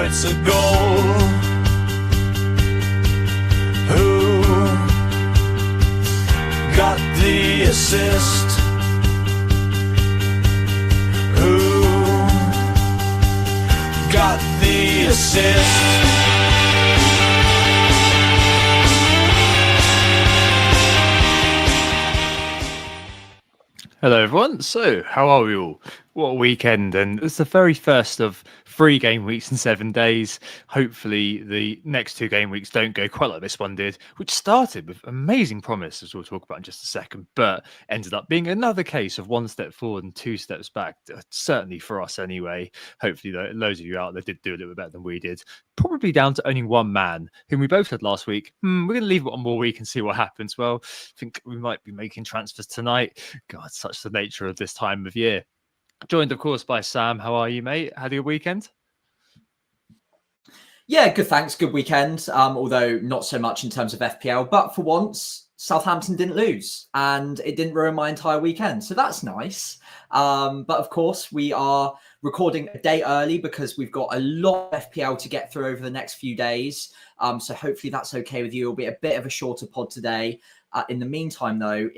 it's a goal. Who got the assist? Who got the assist? Hello everyone, so how are we all? What a weekend, and it's the very first of 3 game weeks in 7 days. Hopefully the next 2 game weeks don't go quite like this one did, which started with amazing promise, as we'll talk about in just a second, but ended up being another case of 1 step forward and 2 steps back, certainly for us anyway. Hopefully loads of you out there did do a little bit better than we did. Probably down to owning one man, whom we both said last week, we're going to leave it one more week and see what happens. Well, I think we might be making transfers tonight. God, such the nature of this time of year. Joined, of course, by Sam. How are you, mate? Had a good weekend? Yeah, good, thanks. Good weekend, although not so much in terms of FPL. But for once, Southampton didn't lose, and it didn't ruin my entire weekend. So that's nice. But of course, we are recording a day early because we've got a lot of FPL to get through over the next few days. So hopefully that's okay with you. It'll be a bit of a shorter pod today. In the meantime, though,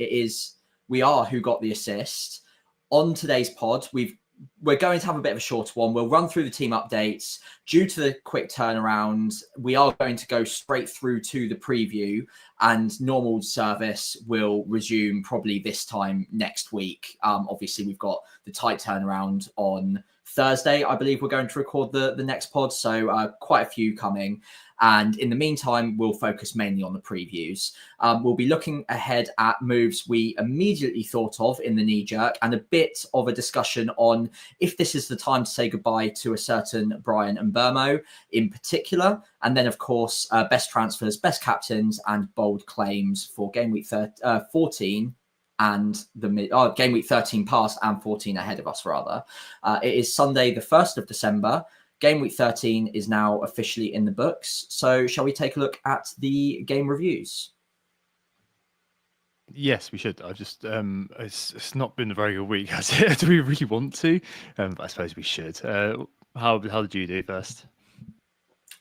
we are Who Got the Assist. On today's pod, we're going to have a bit of a shorter one. We'll run through the team updates. Due to the quick turnaround, we are going to go straight through to the preview, and normal service will resume probably this time next week. Obviously, we've got the tight turnaround on Thursday. I believe we're going to record the next pod, so quite a few coming. And in the meantime, we'll focus mainly on the previews. We'll be looking ahead at moves we immediately thought of in the knee jerk, and a bit of a discussion on if this is the time to say goodbye to a certain Brian Mbeumo in particular. And then, of course, best transfers, best captains, and bold claims for game week 14 and the game week 13 past and 14 ahead of us, rather. It is Sunday, the 1st of December. Game week 13 is now officially in the books. So shall we take a look at the game reviews? Yes, we should. I just it's not been a very good week, has it? Do we really want to? But I suppose we should. How did you do first?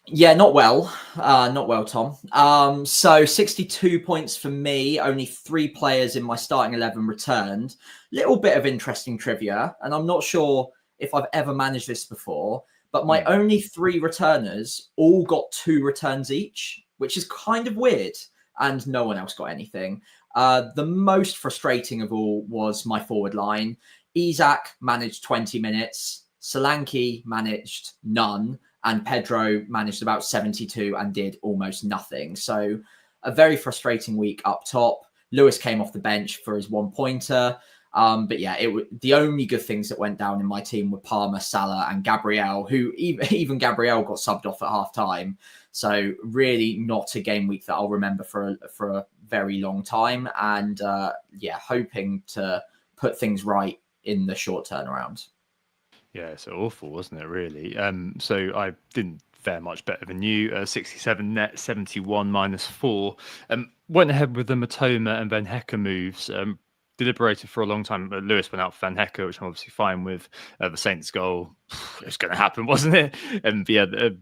Yeah, not well, Tom. So 62 points for me. Only 3 players in my starting 11 returned. Little bit of interesting trivia, and I'm not sure if I've ever managed this before. But my only 3 returners all got 2 returns each, which is kind of weird. And no one else got anything. The most frustrating of all was my forward line. Isak managed 20 minutes. Solanke managed none. And Pedro managed about 72 and did almost nothing. So a very frustrating week up top. Lewis came off the bench for his 1-pointer. But yeah, the only good things that went down in my team were Palmer, Salah, and Gabriel, who even Gabriel got subbed off at half time. So really not a game week that I'll remember for a very long time. And hoping to put things right in the short turnaround. Yeah, it's awful, wasn't it, really? So I didn't fare much better than you. 67 net, 71 -4. Went ahead with the Matoma and Van Hecke moves. Deliberated for a long time. Lewis went out for Van Hecke, which I'm obviously fine with. The Saints goal, it was going to happen, wasn't it? And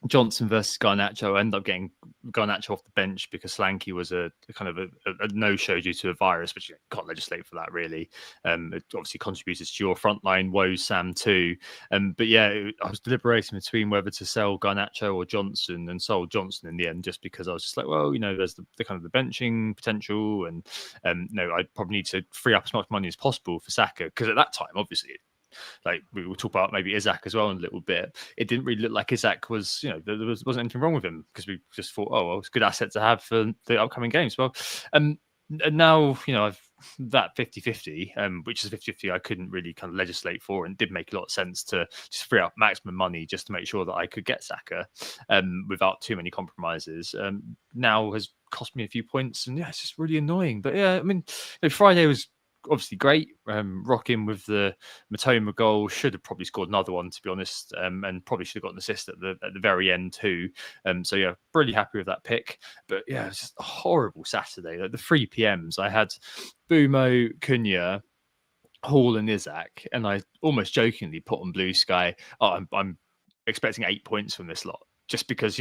Johnson versus Garnacho. I ended up getting Garnacho off the bench because Solanke was a kind of a no-show due to a virus, but you can't legislate for that, really. It obviously contributed to your frontline woes, Sam, too. But yeah, I was deliberating between whether to sell Garnacho or Johnson, and sold Johnson in the end, just because I was just like, well, there's the kind of the benching potential, and I probably need to free up as much money as possible for Saka, because at that time, obviously, like we will talk about maybe Isak as well in a little bit. It didn't really look like Isak was, there wasn't anything wrong with him, because we just thought, oh, well, it's a good asset to have for the upcoming games. Well, and now, I've that 50-50, which is 50-50 I couldn't really kind of legislate for, and did make a lot of sense to just free up maximum money just to make sure that I could get Saka without too many compromises. Now has cost me a few points, and yeah, it's just really annoying. But yeah, I mean, Friday was obviously great. Rocking with the Matoma goal. Should have probably scored another one, to be honest, and probably should have got an assist at the very end too. So yeah, really happy with that pick. But yeah, it was just a horrible Saturday. Like the 3 PMs, I had Mbeumo, Cunha, Hall, and Isak, and I almost jokingly put on Blue Sky, oh, I'm expecting 8 points from this lot, just because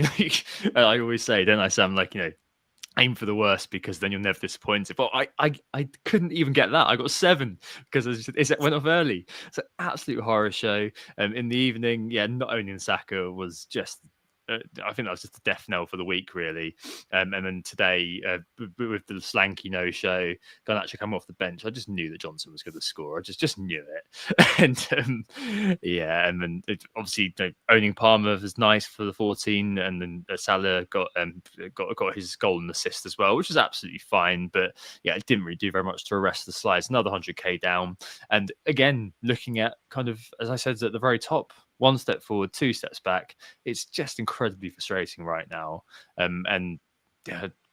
I always say, don't I, Sam? Like, aim for the worst, because then you're never disappointed. But I couldn't even get that. I got 7 because it went off early. It's an absolute horror show. In the evening, not owning Saka was just. I think that was just a death knell for the week, really. And then today, with the Slanky no-show, Garnacho coming off the bench, I just knew that Johnson was going to score. I just knew it. And and then obviously owning Palmer was nice for the 14, and then Salah got his goal and assist as well, which was absolutely fine. But it didn't really do very much to arrest the slides. Another 100k down, and again looking at kind of, as I said at the very top, 1 step forward, 2 steps back. It's just incredibly frustrating right now. And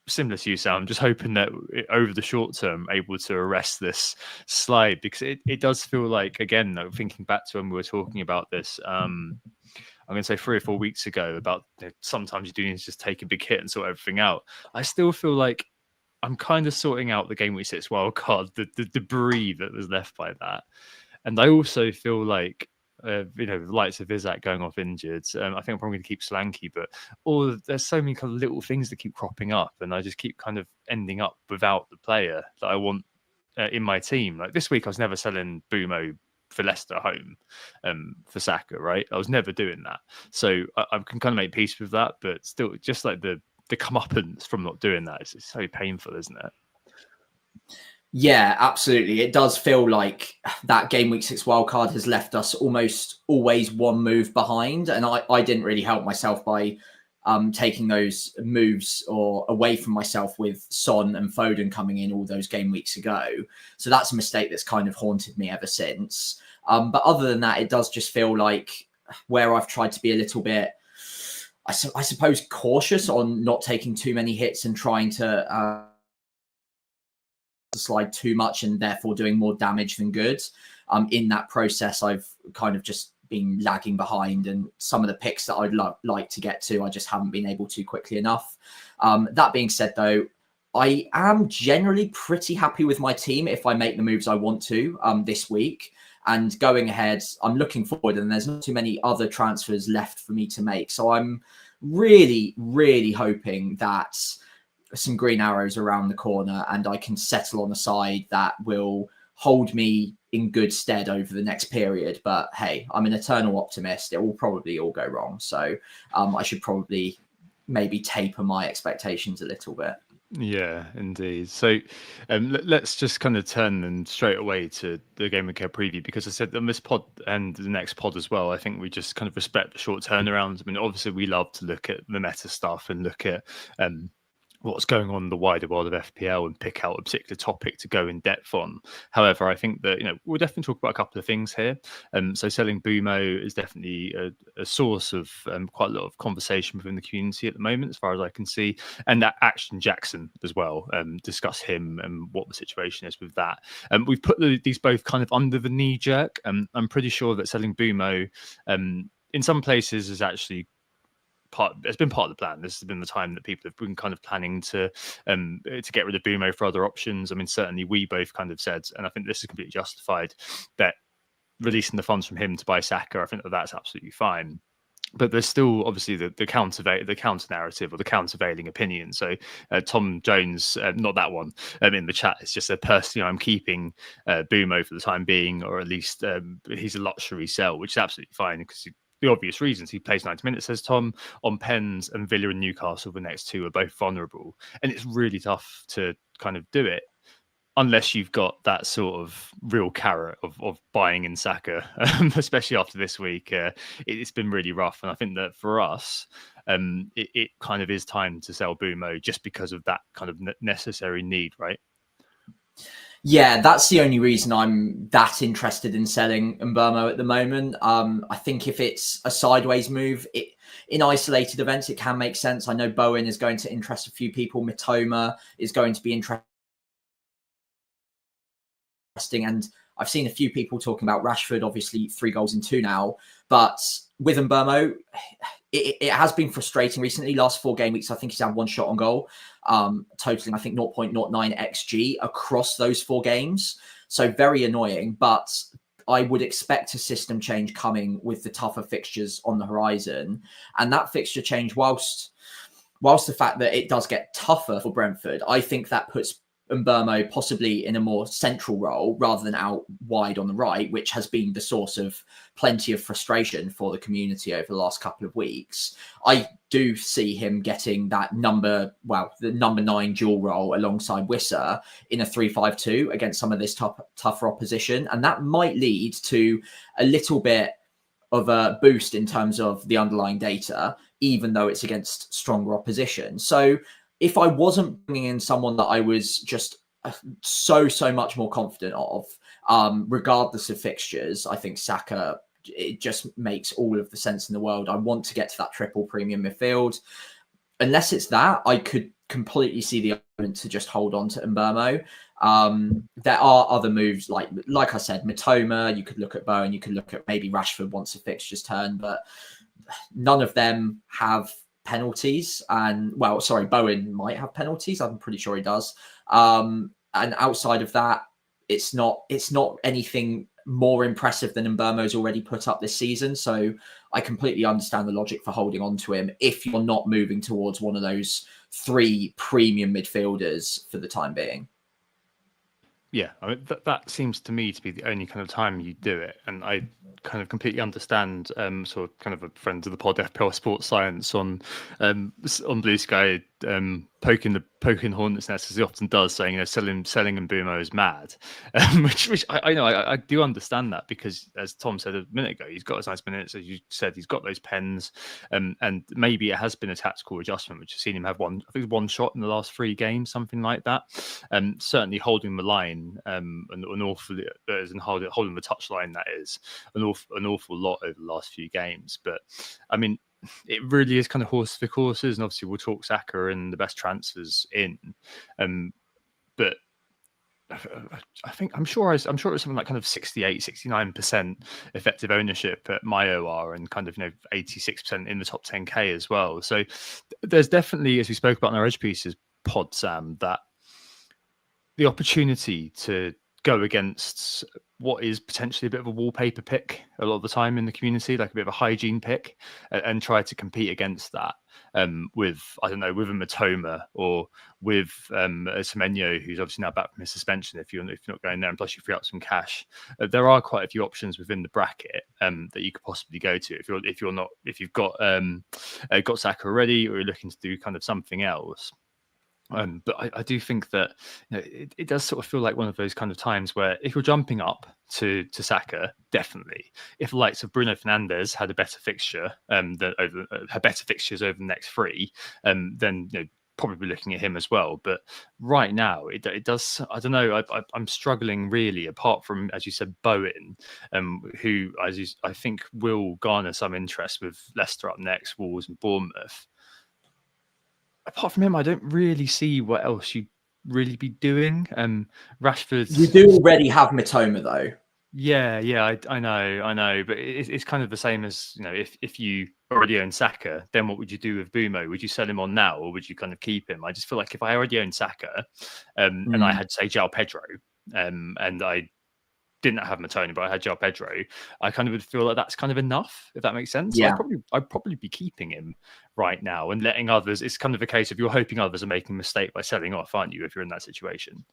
similar to you, Sam, I'm just hoping that over the short term, able to arrest this slide, because it does feel like, again, thinking back to when we were talking about this, I'm going to say 3 or 4 weeks ago, about sometimes you do need to just take a big hit and sort everything out. I still feel like I'm kind of sorting out the Game Week 6 wildcard, the debris that was left by that. And I also feel like, the likes of Isaac going off injured. I think I'm probably going to keep Slanky, but there's so many kind of little things that keep cropping up, and I just keep kind of ending up without the player that I want in my team. Like this week, I was never selling Mbeumo for Leicester at home for Saka, right? I was never doing that. So I can kind of make peace with that, but still, just like the comeuppance from not doing that, it's so painful, isn't it? Yeah, absolutely. It does feel like that Game Week 6 wildcard has left us almost always 1 move behind. And I didn't really help myself by taking those moves or away from myself with Son and Foden coming in all those game weeks ago. So that's a mistake that's kind of haunted me ever since. But other than that, it does just feel like where I've tried to be a little bit, I suppose, cautious on not taking too many hits and trying to slide too much and therefore doing more damage than good. In that process, I've kind of just been lagging behind, and some of the picks that I'd like to get to, I just haven't been able to quickly enough. That being said, though, I am generally pretty happy with my team if I make the moves I want to this week. And going ahead, I'm looking forward, and there's not too many other transfers left for me to make. So I'm really, really hoping that some green arrows around the corner and I can settle on a side that will hold me in good stead over the next period. But hey, I'm an eternal optimist. It will probably all go wrong. So I should probably maybe taper my expectations a little bit. Yeah, indeed. So let's just kind of turn then straight away to the Game Week preview, because I said on this pod and the next pod as well, I think we just kind of respect the short turnarounds. I mean, obviously we love to look at the meta stuff and look at what's going on in the wider world of FPL and pick out a particular topic to go in depth on. However, I think that, we'll definitely talk about a couple of things here. So selling Mbeumo is definitely a source of quite a lot of conversation within the community at the moment, as far as I can see. And that Action Jackson as well, discuss him and what the situation is with that. We've put these both kind of under the knee jerk. I'm pretty sure that selling Mbeumo in some places is actually it's been part of the plan. This has been the time that people have been kind of planning to get rid of Mbeumo for other options. I mean, certainly we both kind of said, and I think this is completely justified, that releasing the funds from him to buy Saka, I think that's absolutely fine. But there's still obviously the counter narrative or the countervailing opinion. So Tom Jones, not that one, in the chat, it's just a person, I'm keeping Mbeumo for the time being, or at least he's a luxury sell, which is absolutely fine, because the obvious reasons. He plays 90 minutes, says Tom, on Pens, and Villa and Newcastle, the next 2 are both vulnerable. And it's really tough to kind of do it unless you've got that sort of real carrot of buying in Saka, especially after this week. It's been really rough. And I think that for us, it kind of is time to sell Mbeumo just because of that kind of necessary need, right? Yeah, that's the only reason I'm that interested in selling Mbeumo at the moment. I think if it's a sideways move, in isolated events, it can make sense. I know Bowen is going to interest a few people. Mitoma is going to be interesting. And I've seen a few people talking about Rashford, obviously 3 goals in 2 now. But with Mbeumo, it has been frustrating recently. Last 4 game weeks, I think he's had 1 shot on goal, totaling, I think, 0.09 XG across those 4 games. So very annoying. But I would expect a system change coming with the tougher fixtures on the horizon. And that fixture change, whilst the fact that it does get tougher for Brentford, I think that puts Mbeumo possibly in a more central role rather than out wide on the right, which has been the source of plenty of frustration for the community over the last couple of weeks. I do see him getting that the number 9 dual role alongside Wissa in a 3-5-2 against some of this tougher opposition. And that might lead to a little bit of a boost in terms of the underlying data, even though it's against stronger opposition. So if I wasn't bringing in someone that I was just so much more confident of, regardless of fixtures, I think Saka, it just makes all of the sense in the world. I want to get to that triple premium midfield. Unless it's that, I could completely see the argument to just hold on to Mbeumo. There are other moves, like I said, Mitoma, you could look at Bowen, you could look at maybe Rashford once the fixtures turn, but none of them have penalties. And Bowen might have penalties. I'm pretty sure he does. And outside of that, it's not anything more impressive than Mbeumo's already put up this season. So I completely understand the logic for holding on to him if you're not moving towards one of those 3 premium midfielders for the time being. Yeah, I mean, that seems to me to be the only kind of time you do it. And I kind of completely understand sort of kind of a friend of the pod, FPL Sports Science, on Blue Sky, poking hornet's nest as he often does, saying selling Mbeumo is mad, which I know I do understand that, because as Tom said a minute ago, he's got his nice minutes, as you said, he's got those pens, and maybe it has been a tactical adjustment, which has seen him have one shot in the last 3 games, something like that. Certainly holding the line, an awful, as in holding the touch line, that is an awful lot over the last few games. But I mean, it really is kind of horse for courses, and obviously we'll talk Saka and the best transfers in. But I'm sure it was something like kind of 69% effective ownership at my OR, and kind of 86% in the top 10k as well. So there's definitely, as we spoke about in our Edge Pieces pod, Sam, that the opportunity to go against what is potentially a bit of a wallpaper pick a lot of the time in the community, like a bit of a hygiene pick, and try to compete against that with a Mitoma, or with a Semenyo, who's obviously now back from his suspension, if you're not going there, and plus you free up some cash. There are quite a few options within the bracket that you could possibly go to if you've got Saka already, or you're looking to do kind of something else. But I do think that it does sort of feel like one of those kind of times where if you're jumping up to Saka, definitely. If the likes of Bruno Fernandes had a better fixture, had better fixtures over the next 3, then probably looking at him as well. But right now, it does. I don't know. I'm struggling really, apart from, as you said, Bowen, who I think will garner some interest with Leicester up next, Wolves and Bournemouth. Apart from him, I don't really see what else you'd really be doing. Rashford. You do already have Mitoma, though. Yeah, I know, but it's kind of the same as if you already own Saka, then what would you do with Mbeumo? Would you sell him on now, or would you kind of keep him? I just feel like if I already own Saka, and I had, say, João Pedro, and I didn't have Matoni, but I had João Pedro, I kind of would feel like that's kind of enough, if that makes sense. Yeah. So I'd probably be keeping him right now and letting others. It's kind of a case of you're hoping others are making a mistake by selling off, aren't you, if you're in that situation?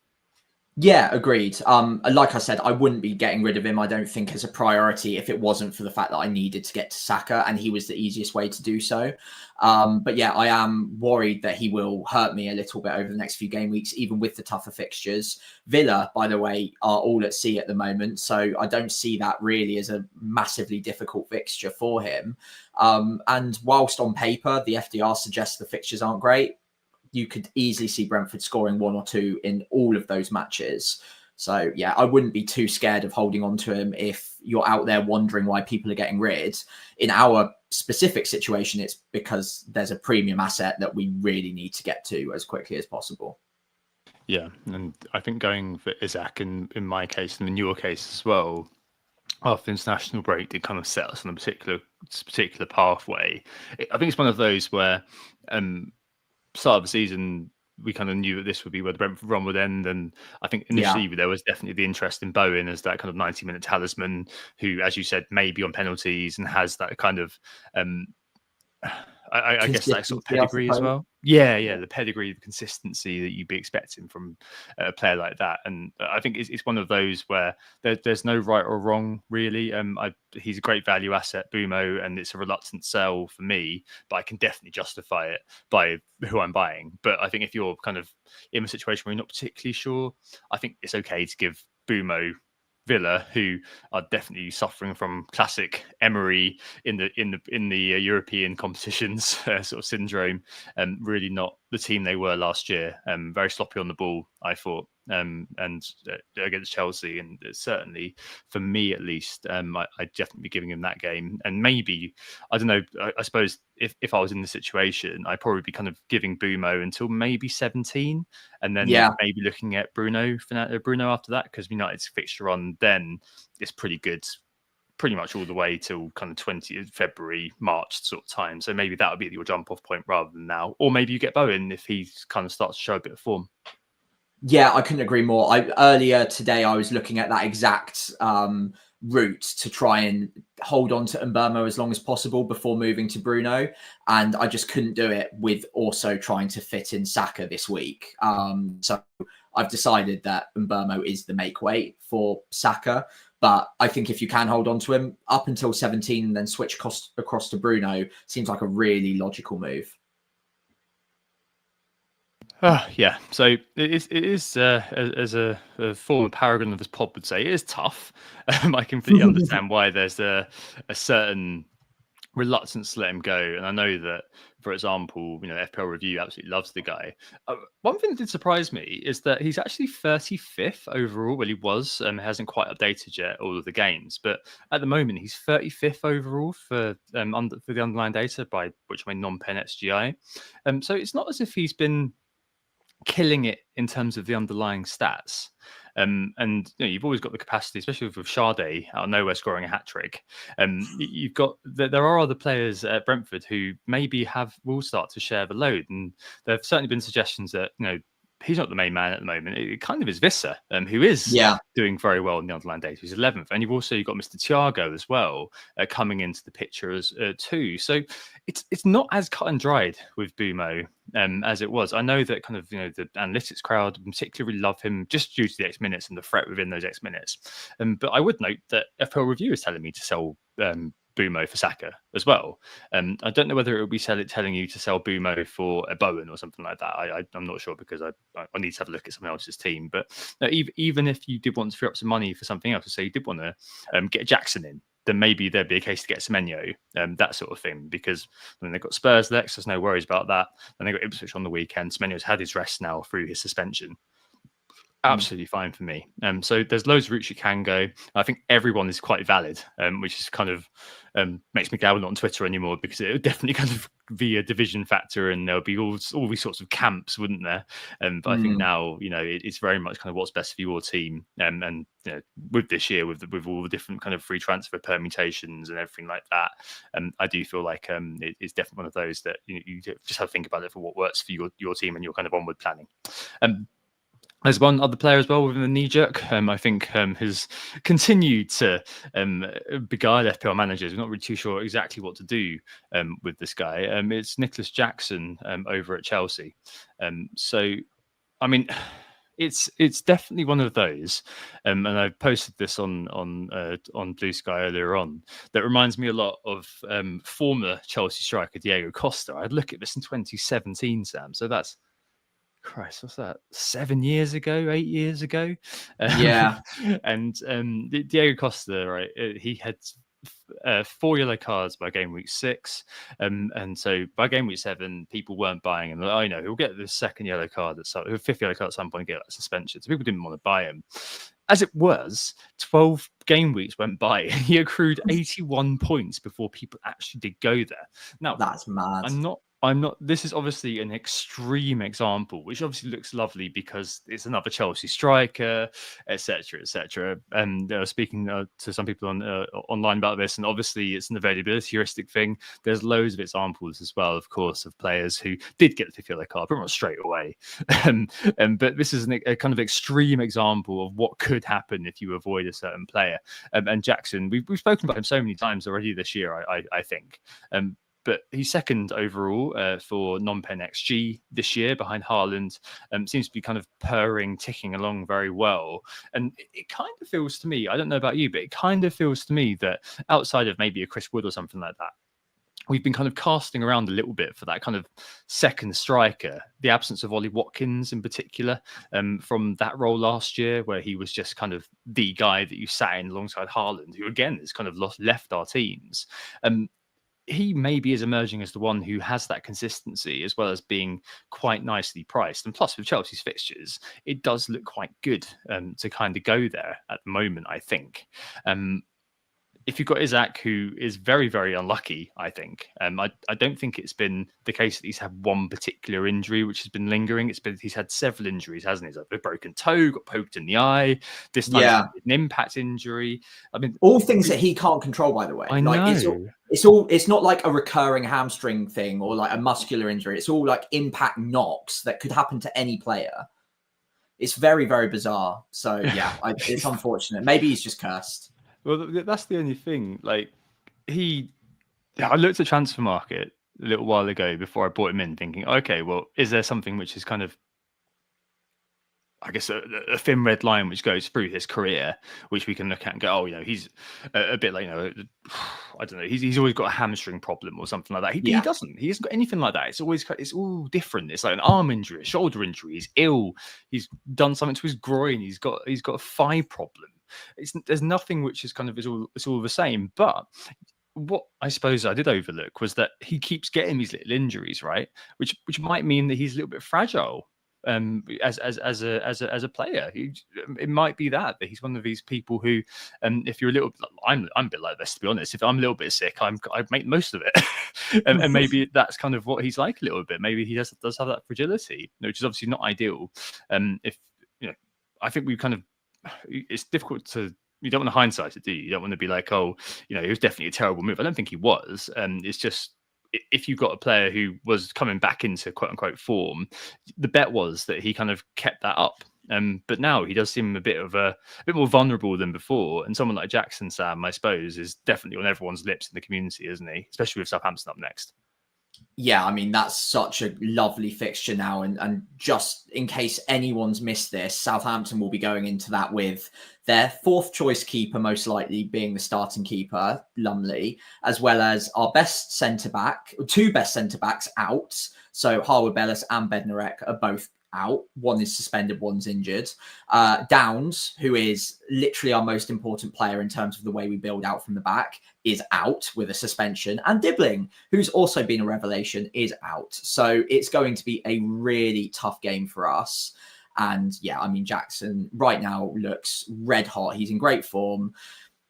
Yeah, agreed. Like I said, I wouldn't be getting rid of him, I don't think, as a priority if it wasn't for the fact that I needed to get to Saka, and he was the easiest way to do so. But yeah, I am worried that he will hurt me a little bit over the next few game weeks, even with the tougher fixtures. Villa, by the way, are all at sea at the moment, so I don't see that really as a massively difficult fixture for him. And whilst on paper, the FDR suggests the fixtures aren't great, you could easily see Brentford scoring 1 or 2 in all of those matches. So yeah, I wouldn't be too scared of holding on to him if you're out there wondering why people are getting rid. In our specific situation, it's because there's a premium asset that we really need to get to as quickly as possible. Yeah, and I think going for Isaac in my case, and in your case as well, after the international break, did kind of set us on a particular pathway. I think it's one of those where start of the season, we kind of knew that this would be where the Brentford run would end. And I think Yeah. initially there was definitely the interest in Bowen as that kind of 90-minute talisman who, as you said, may be on penalties and has that kind of I guess that sort of Consistency, I pedigree as suppose. well. Yeah, the pedigree, the consistency that you'd be expecting from a player like that. And I think it's one of those where there's no right or wrong, really. He's a great value asset, Mbeumo, and it's a reluctant sell for me, but I can definitely justify it by who I'm buying. But I think if you're kind of in a situation where you're not particularly sure, I think it's okay to give Mbeumo Villa, who are definitely suffering from classic Emery in the European competitions sort of syndrome, and really not the team they were last year. Very sloppy on the ball, I thought, and against Chelsea, and certainly for me at least, I'd definitely be giving him that game. And maybe I don't know. I suppose if I was in the situation, I'd probably be kind of giving Mbeumo until maybe 17, and then maybe looking at Bruno after that, because United's fixture on then is pretty good, pretty much all the way till kind of 20th February, March sort of time. So maybe that would be your jump off point rather than now. Or maybe you get Bowen if he kind of starts to show a bit of form. Yeah, I couldn't agree more. Earlier today, I was looking at that exact route to try and hold on to Mbeumo as long as possible before moving to Bruno. And I just couldn't do it with also trying to fit in Saka this week. So I've decided that Mbeumo is the make weight for Saka. But I think if you can hold on to him up until 17 and then switch across to Bruno, seems like a really logical move. Yeah, so it is as a former paragon of this pod would say, it is tough. I completely understand why there's a certain reluctance to let him go, and I know that, for example, FPL Review absolutely loves the guy. One thing that did surprise me is that he's actually 35th overall. Well, he was, hasn't quite updated yet all of the games, but at the moment he's 35th overall for the underlying data, by which I mean non-pen XGI. So it's not as if he's been killing it in terms of the underlying stats. And you've always got the capacity, especially with Sade out of nowhere scoring a hat trick. You've got there are other players at Brentford who maybe will start to share the load, and there have certainly been suggestions that he's not the main man at the moment. It kind of is Visser, who is doing very well in the underlying data. He's 11th, and you've got Mr. Thiago as well coming into the picture as too. So it's not as cut and dried with Mbeumo as it was. I know that kind of the analytics crowd particularly love him just due to the X minutes and the threat within those X minutes. But I would note that FPL Review is telling me to sell Mbeumo for Saka as well. I don't know whether it will be telling you to sell Mbeumo for a Bowen or something like that. I'm not sure, because I need to have a look at someone else's team. But even if you did want to free up some money for something else, so you did want to get Jackson in, then maybe there'd be a case to get Semenyo, that sort of thing, because when they've got Spurs next, there's no worries about that. And they've got Ipswich on the weekend. Semenyo's had his rest now through his suspension. Absolutely fine for me. So there's loads of routes you can go. I think everyone is quite valid, which is kind of makes me glad we're not on Twitter anymore, because it would definitely kind of be a division factor, and there'll be all these sorts of camps, wouldn't there? But I think now it's very much kind of what's best for your team, and with this year with all the different kind of free transfer permutations and everything like that, I do feel like it's definitely one of those that you just have to think about it for what works for your team and your kind of onward planning. There's one other player as well within the knee jerk. I think has continued to beguile FPL managers. We're not really too sure exactly what to do with this guy. It's Nicolas Jackson over at Chelsea. So, I mean, it's definitely one of those. And I posted this on Blue Sky earlier on. That reminds me a lot of former Chelsea striker Diego Costa. I'd look at this in 2017, Sam. So that's, Christ, what's that? 7 years ago, 8 years ago. Yeah. And Diego Costa, right? He had 4 yellow cards by game week 6, and so by game week 7, people weren't buying him. I know he'll get the second yellow card fifth yellow card at some point, get that suspension. So people didn't want to buy him. As it was, 12 game weeks went by. He accrued 81 points before people actually did go there. Now, that's mad. I'm not I'm not. This is obviously an extreme example, which obviously looks lovely because it's another Chelsea striker, etc., etc. And speaking to some people on online about this, and obviously it's an availability heuristic thing. There's loads of examples as well, of course, of players who did get the yellow card, pretty much straight away. But this is a kind of extreme example of what could happen if you avoid a certain player. And Jackson, we've spoken about him so many times already this year. I think. But he's second overall for non-pen XG this year behind Haaland. Seems to be kind of purring, ticking along very well. And it kind of feels to me, I don't know about you, but it kind of feels to me that outside of maybe a Chris Wood or something like that, we've been kind of casting around a little bit for that kind of second striker. The absence of Ollie Watkins in particular from that role last year, where he was just kind of the guy that you sat in alongside Haaland, who again has kind of left our teams. He maybe is emerging as the one who has that consistency as well as being quite nicely priced. And plus, with Chelsea's fixtures, it does look quite good to kind of go there at the moment, I think. If you've got Isaac, who is very, very unlucky, I think. I don't think it's been the case that he's had one particular injury which has been lingering. He's had several injuries, hasn't he? He's had a broken toe, got poked in the eye. This time it's an impact injury. I mean, all things that he can't control, by the way. I know. It's not like a recurring hamstring thing or like a muscular injury. It's all like impact knocks that could happen to any player. It's very, very bizarre. So yeah, it's unfortunate. Maybe he's just cursed. Well, that's the only thing. Like I looked at transfer market a little while ago before I brought him in, thinking, okay, well, is there something which is kind of, I guess, a thin red line which goes through his career, which we can look at and go, oh, he's a bit like, I don't know, he's always got a hamstring problem or something like that. He doesn't. He hasn't got anything like that. It's all different. It's like an arm injury, a shoulder injury. He's ill. He's done something to his groin. He's got a thigh problem. There's nothing which is kind of it's all the same. But what I suppose I did overlook was that he keeps getting these little injuries, right? Which might mean that he's a little bit fragile. As a player, it might be that he's one of these people who, if you're a little, I'm a bit like this, to be honest. If I'm a little bit sick, I make most of it, and maybe that's kind of what he's like a little bit. Maybe he does have that fragility, which is obviously not ideal. If I think we kind of, it's difficult to. You don't want to hindsight it, do you? You don't want to be like, oh, it was definitely a terrible move. I don't think he was. It's just, if you got a player who was coming back into quote unquote form, the bet was that he kind of kept that up. But now he does seem a bit more vulnerable than before. And someone like Jackson, Sam, I suppose, is definitely on everyone's lips in the community, isn't he? Especially with Southampton up next. Yeah, I mean, that's such a lovely fixture now. And just in case anyone's missed this, Southampton will be going into that with their fourth choice keeper, most likely being the starting keeper, Lumley, as well as our best centre-back, two best centre-backs out. So Harwood-Bellis and Bednarek are both out. One is suspended, one's injured. Downs, who is literally our most important player in terms of the way we build out from the back, is out with a suspension. And Dibbling, who's also been a revelation, is out. So it's going to be a really tough game for us. And yeah, I mean, Jackson right now looks red hot. He's in great form.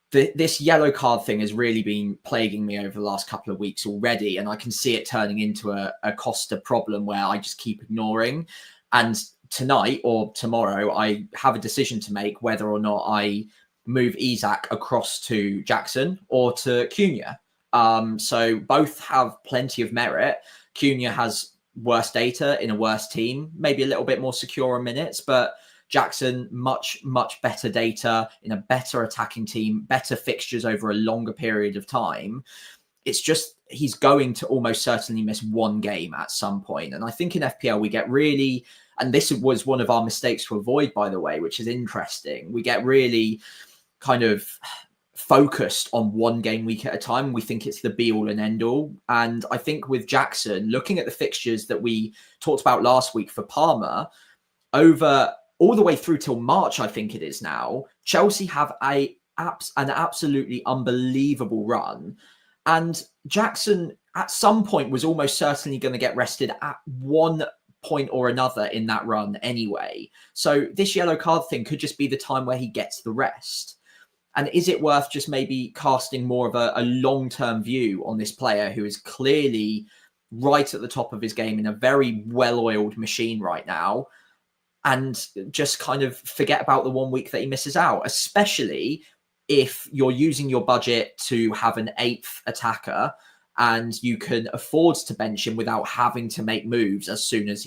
This yellow card thing has really been plaguing me over the last couple of weeks already. And I can see it turning into a Costa problem where I just keep ignoring. And tonight or tomorrow, I have a decision to make whether or not I move Isak across to Jackson or to Cunha. So both have plenty of merit. Cunha has worse data in a worse team, maybe a little bit more secure on minutes, but Jackson, much, much better data in a better attacking team, better fixtures over a longer period of time. It's just he's going to almost certainly miss one game at some point. And I think in FPL we get really, and this was one of our mistakes to avoid, by the way, which is interesting. We get really kind of focused on one game week at a time. We think it's the be all and end all. And I think with Jackson, looking at the fixtures that we talked about last week for Palmer, over all the way through till March, I think it is now, Chelsea have an absolutely unbelievable run. And Jackson at some point was almost certainly going to get rested at one point or another in that run anyway. So this yellow card thing could just be the time where he gets the rest. And is it worth just maybe casting more of a long-term view on this player who is clearly right at the top of his game in a very well-oiled machine right now, and just kind of forget about the 1 week that he misses out, especially if you're using your budget to have an 8th attacker and you can afford to bench him without having to make moves as soon as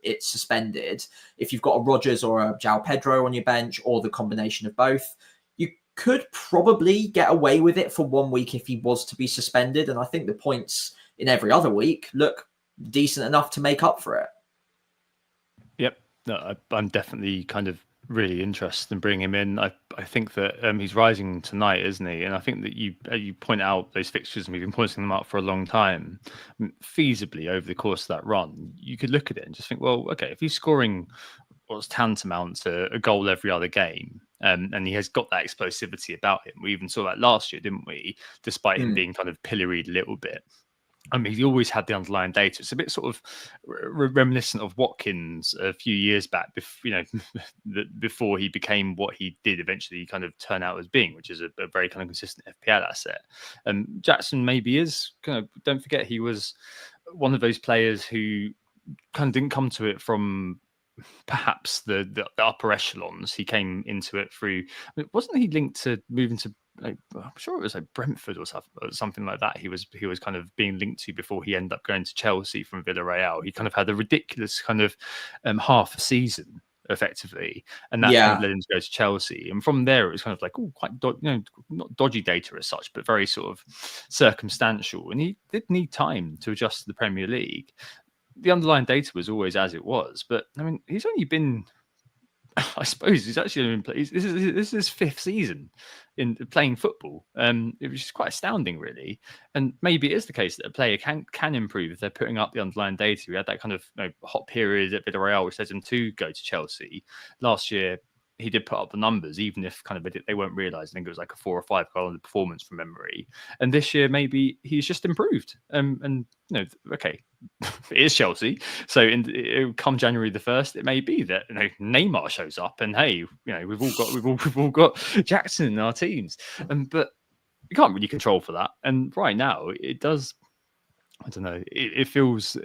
it's suspended. If you've got a Rodgers or a João Pedro on your bench, or the combination of both, you could probably get away with it for 1 week if he was to be suspended. And I think the points in every other week look decent enough to make up for it. Yep. No, I'm definitely kind of really interested in bringing him in. I think that he's rising tonight, isn't he? And I think that you point out those fixtures, and we've been pointing them out for a long time. Feasibly, over the course of that run, you could look at it and just think, well, okay, if he's scoring what's tantamount to a goal every other game, and he has got that explosivity about him. We even saw that last year, didn't we? Despite him being kind of pilloried a little bit. I mean, he always had the underlying data. It's a bit sort of reminiscent of Watkins a few years back, before he became what he did eventually kind of turn out as being, which is a very kind of consistent FPL asset. Jackson maybe is kind of, don't forget, he was one of those players who kind of didn't come to it from perhaps the upper echelons. He came into it through, wasn't he linked to moving to, I'm sure it was like Brentford or something like that. He was kind of being linked to before he ended up going to Chelsea from Villarreal. He kind of had a ridiculous kind of half a season effectively, and that kind of led him to go to Chelsea. And from there, it was kind of like, quite not dodgy data as such, but very sort of circumstantial. And he did need time to adjust to the Premier League. The underlying data was always as it was, but I mean, he's only been, I suppose he's actually been this is his 5th season in playing football. It was just quite astounding, really. And maybe it is the case that a player can improve if they're putting up the underlying data. We had that kind of hot period at Villarreal, which led him to go to Chelsea last year. He did put up the numbers, even if kind of they weren't realised. I think it was like a 4 or 5 goal performance from memory. And this year, maybe he's just improved. And okay, it is Chelsea. So come January the 1st, it may be that Neymar shows up, and hey, we've all got Jackson in our teams. But you can't really control for that. And right now, it does. I don't know. It feels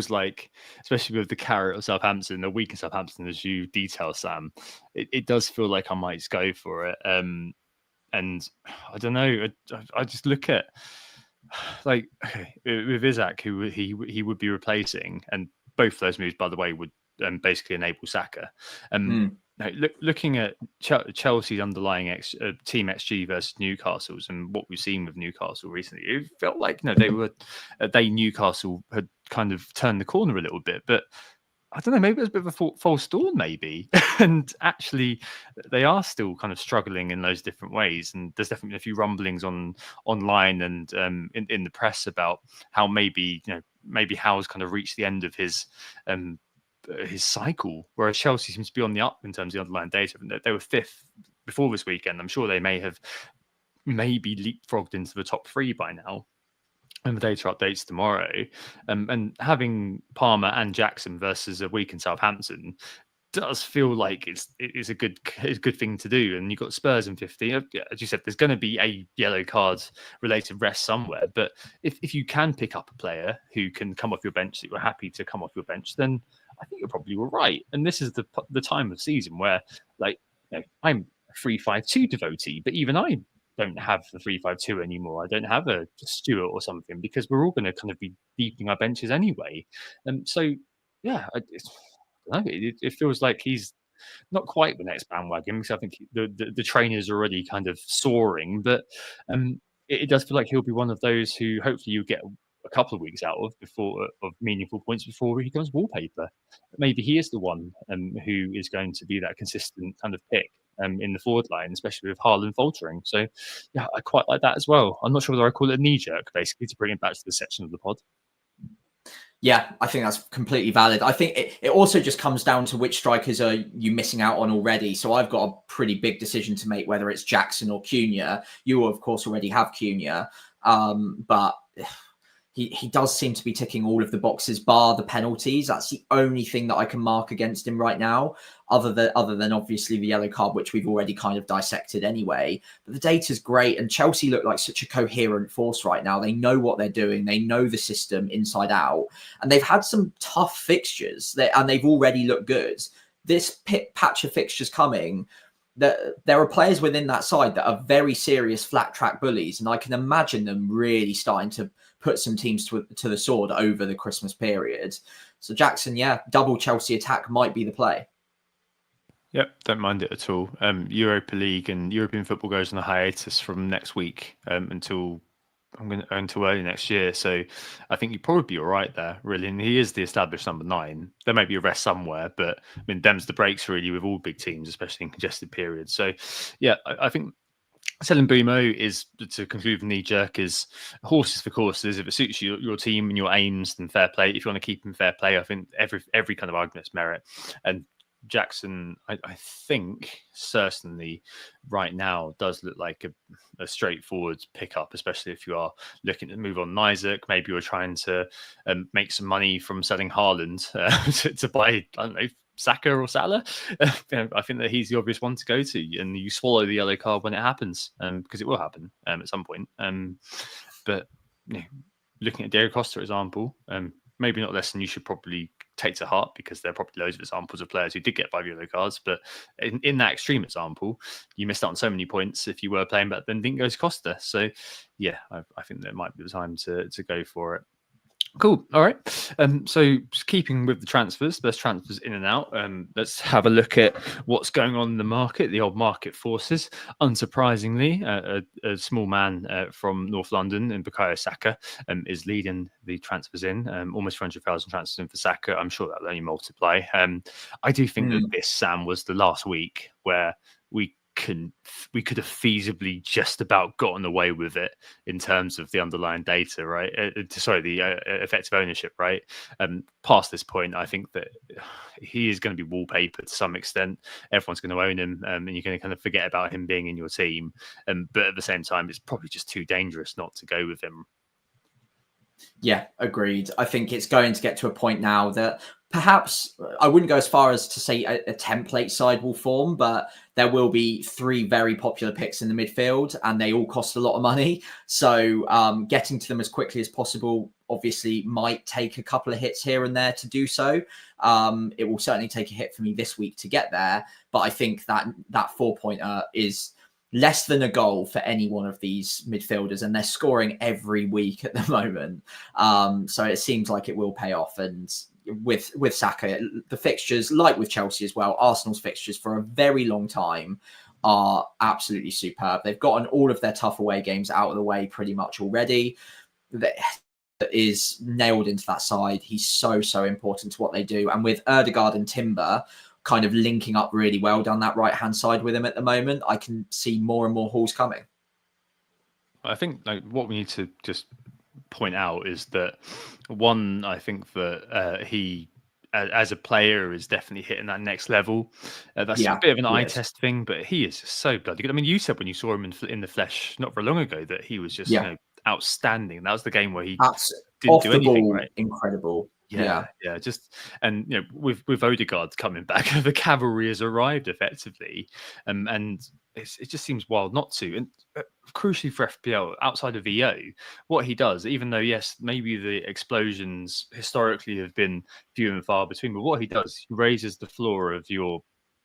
like, especially with the carrot of Southampton, the weak in Southampton, as you detail, Sam, it does feel like I might go for it. And I don't know. I just look at, like, okay, with Isaac, who he would be replacing, and both of those moves, by the way, would basically enable Saka. Looking at Chelsea's underlying team XG versus Newcastle's, and what we've seen with Newcastle recently, it felt like Newcastle had kind of turned the corner a little bit, but I don't know, maybe it was a bit of a false dawn, maybe. And actually, they are still kind of struggling in those different ways. And there's definitely a few rumblings online and in the press about how maybe Howe's kind of reached the end of his cycle, whereas Chelsea seems to be on the up in terms of the underlying data. They were 5th before this weekend. I'm sure they may have maybe leapfrogged into the top 3 by now. And the data updates tomorrow. And having Palmer and Jackson versus a week in Southampton does feel like it is a good thing to do. And you've got Spurs in 15. As you said, there's going to be a yellow card related rest somewhere. But if you can pick up a player who can come off your bench that you're happy to come off your bench, then I think you're probably right. And this is the time of season where, I'm a 3-5-2 devotee, but even I don't have the 3-5-2 anymore. I don't have a Stewart or something, because we're all going to kind of be deepening our benches anyway. So, yeah, it feels like he's not quite the next bandwagon, because I think the trainer's already kind of soaring, but it does feel like he'll be one of those who hopefully you get a couple of weeks out of meaningful points before he becomes wallpaper. Maybe he is the one who is going to be that consistent kind of pick in the forward line, especially with Haaland faltering. So, yeah, I quite like that as well. I'm not sure whether I call it a knee-jerk, basically, to bring it back to the section of the pod. Yeah, I think that's completely valid. I think it also just comes down to which strikers are you missing out on already. So I've got a pretty big decision to make, whether it's Jackson or Cunha. You, of course, already have Cunha. But he does seem to be ticking all of the boxes, bar the penalties. That's the only thing that I can mark against him right now, other than obviously the yellow card, which we've already kind of dissected anyway. But the data's great, and Chelsea look like such a coherent force right now. They know what they're doing. They know the system inside out, and they've had some tough fixtures, and they've already looked good. This patch of fixtures coming, that there are players within that side that are very serious flat track bullies, and I can imagine them really starting to put some teams to the sword over the Christmas period. So Jackson, double Chelsea attack might be the play. Yep, don't mind it at all. Europa League and European football goes on a hiatus from next week until early next year. So I think you'd probably be all right there, really. And he is the established number 9. There may be a rest somewhere, but I mean, them's the breaks really with all big teams, especially in congested periods. So yeah, I think selling Mbeumo is, to conclude the knee jerk, is horses for courses. If it suits your team and your aims, then fair play. If you want to keep him, fair play. I think every kind of argument's merit. And Jackson, I think certainly right now does look like a straightforward pickup, especially if you are looking to move on Isaac. Maybe you're trying to make some money from selling Haaland to buy, I don't know, Saka or Salah. I think that he's the obvious one to go to, and you swallow the yellow card when it happens, because it will happen at some point. But looking at Diego Costa, for example, maybe not less than you should probably take to heart, because there are probably loads of examples of players who did get 5 yellow cards. But in that extreme example, you missed out on so many points if you were playing better than didn't go to Costa. So yeah, I think that might be the time to go for it. Cool. All right. So just keeping with the transfers, there's transfers in and out. Let's have a look at what's going on in the market, the old market forces. Unsurprisingly, a small man from North London, in Bukayo Saka, is leading the transfers in. Almost 400,000 transfers in for Saka. I'm sure that'll only multiply. I do think that this, Sam, was the last week where we could have feasibly just about gotten away with it in terms of the underlying data, right? The effective ownership, right? Past this point, I think that he is going to be wallpaper to some extent. Everyone's going to own him, and you're going to kind of forget about him being in your team. But at the same time, it's probably just too dangerous not to go with him. Yeah, agreed. I think it's going to get to a point now that perhaps I wouldn't go as far as to say a template side will form, but there will be 3 very popular picks in the midfield, and they all cost a lot of money. So getting to them as quickly as possible obviously might take a couple of hits here and there to do so. It will certainly take a hit for me this week to get there, but I think that 4-pointer is less than a goal for any one of these midfielders, and they're scoring every week at the moment. So it seems like it will pay off. And with Saka, the fixtures, like with Chelsea as well, Arsenal's fixtures for a very long time are absolutely superb. They've gotten all of their tough away games out of the way pretty much already. That is nailed into that side. He's so important to what they do. And with Ødegaard and Timber kind of linking up really well down that right-hand side with him at the moment, I can see more and more hauls coming. I think what we need to just point out is that, one, I think that he, as a player, is definitely hitting that next level. That's a bit of an eye test thing, but he is just so bloody good. I mean, you said when you saw him in the flesh not very long ago that he was just outstanding. That was the game where he didn't do anything right. Incredible. Yeah. Just, and with Ødegaard coming back, the cavalry has arrived effectively, and it just seems wild not to. And crucially for FPL, outside of EO, what he does, even though yes, maybe the explosions historically have been few and far between, but what he does, he raises the floor of your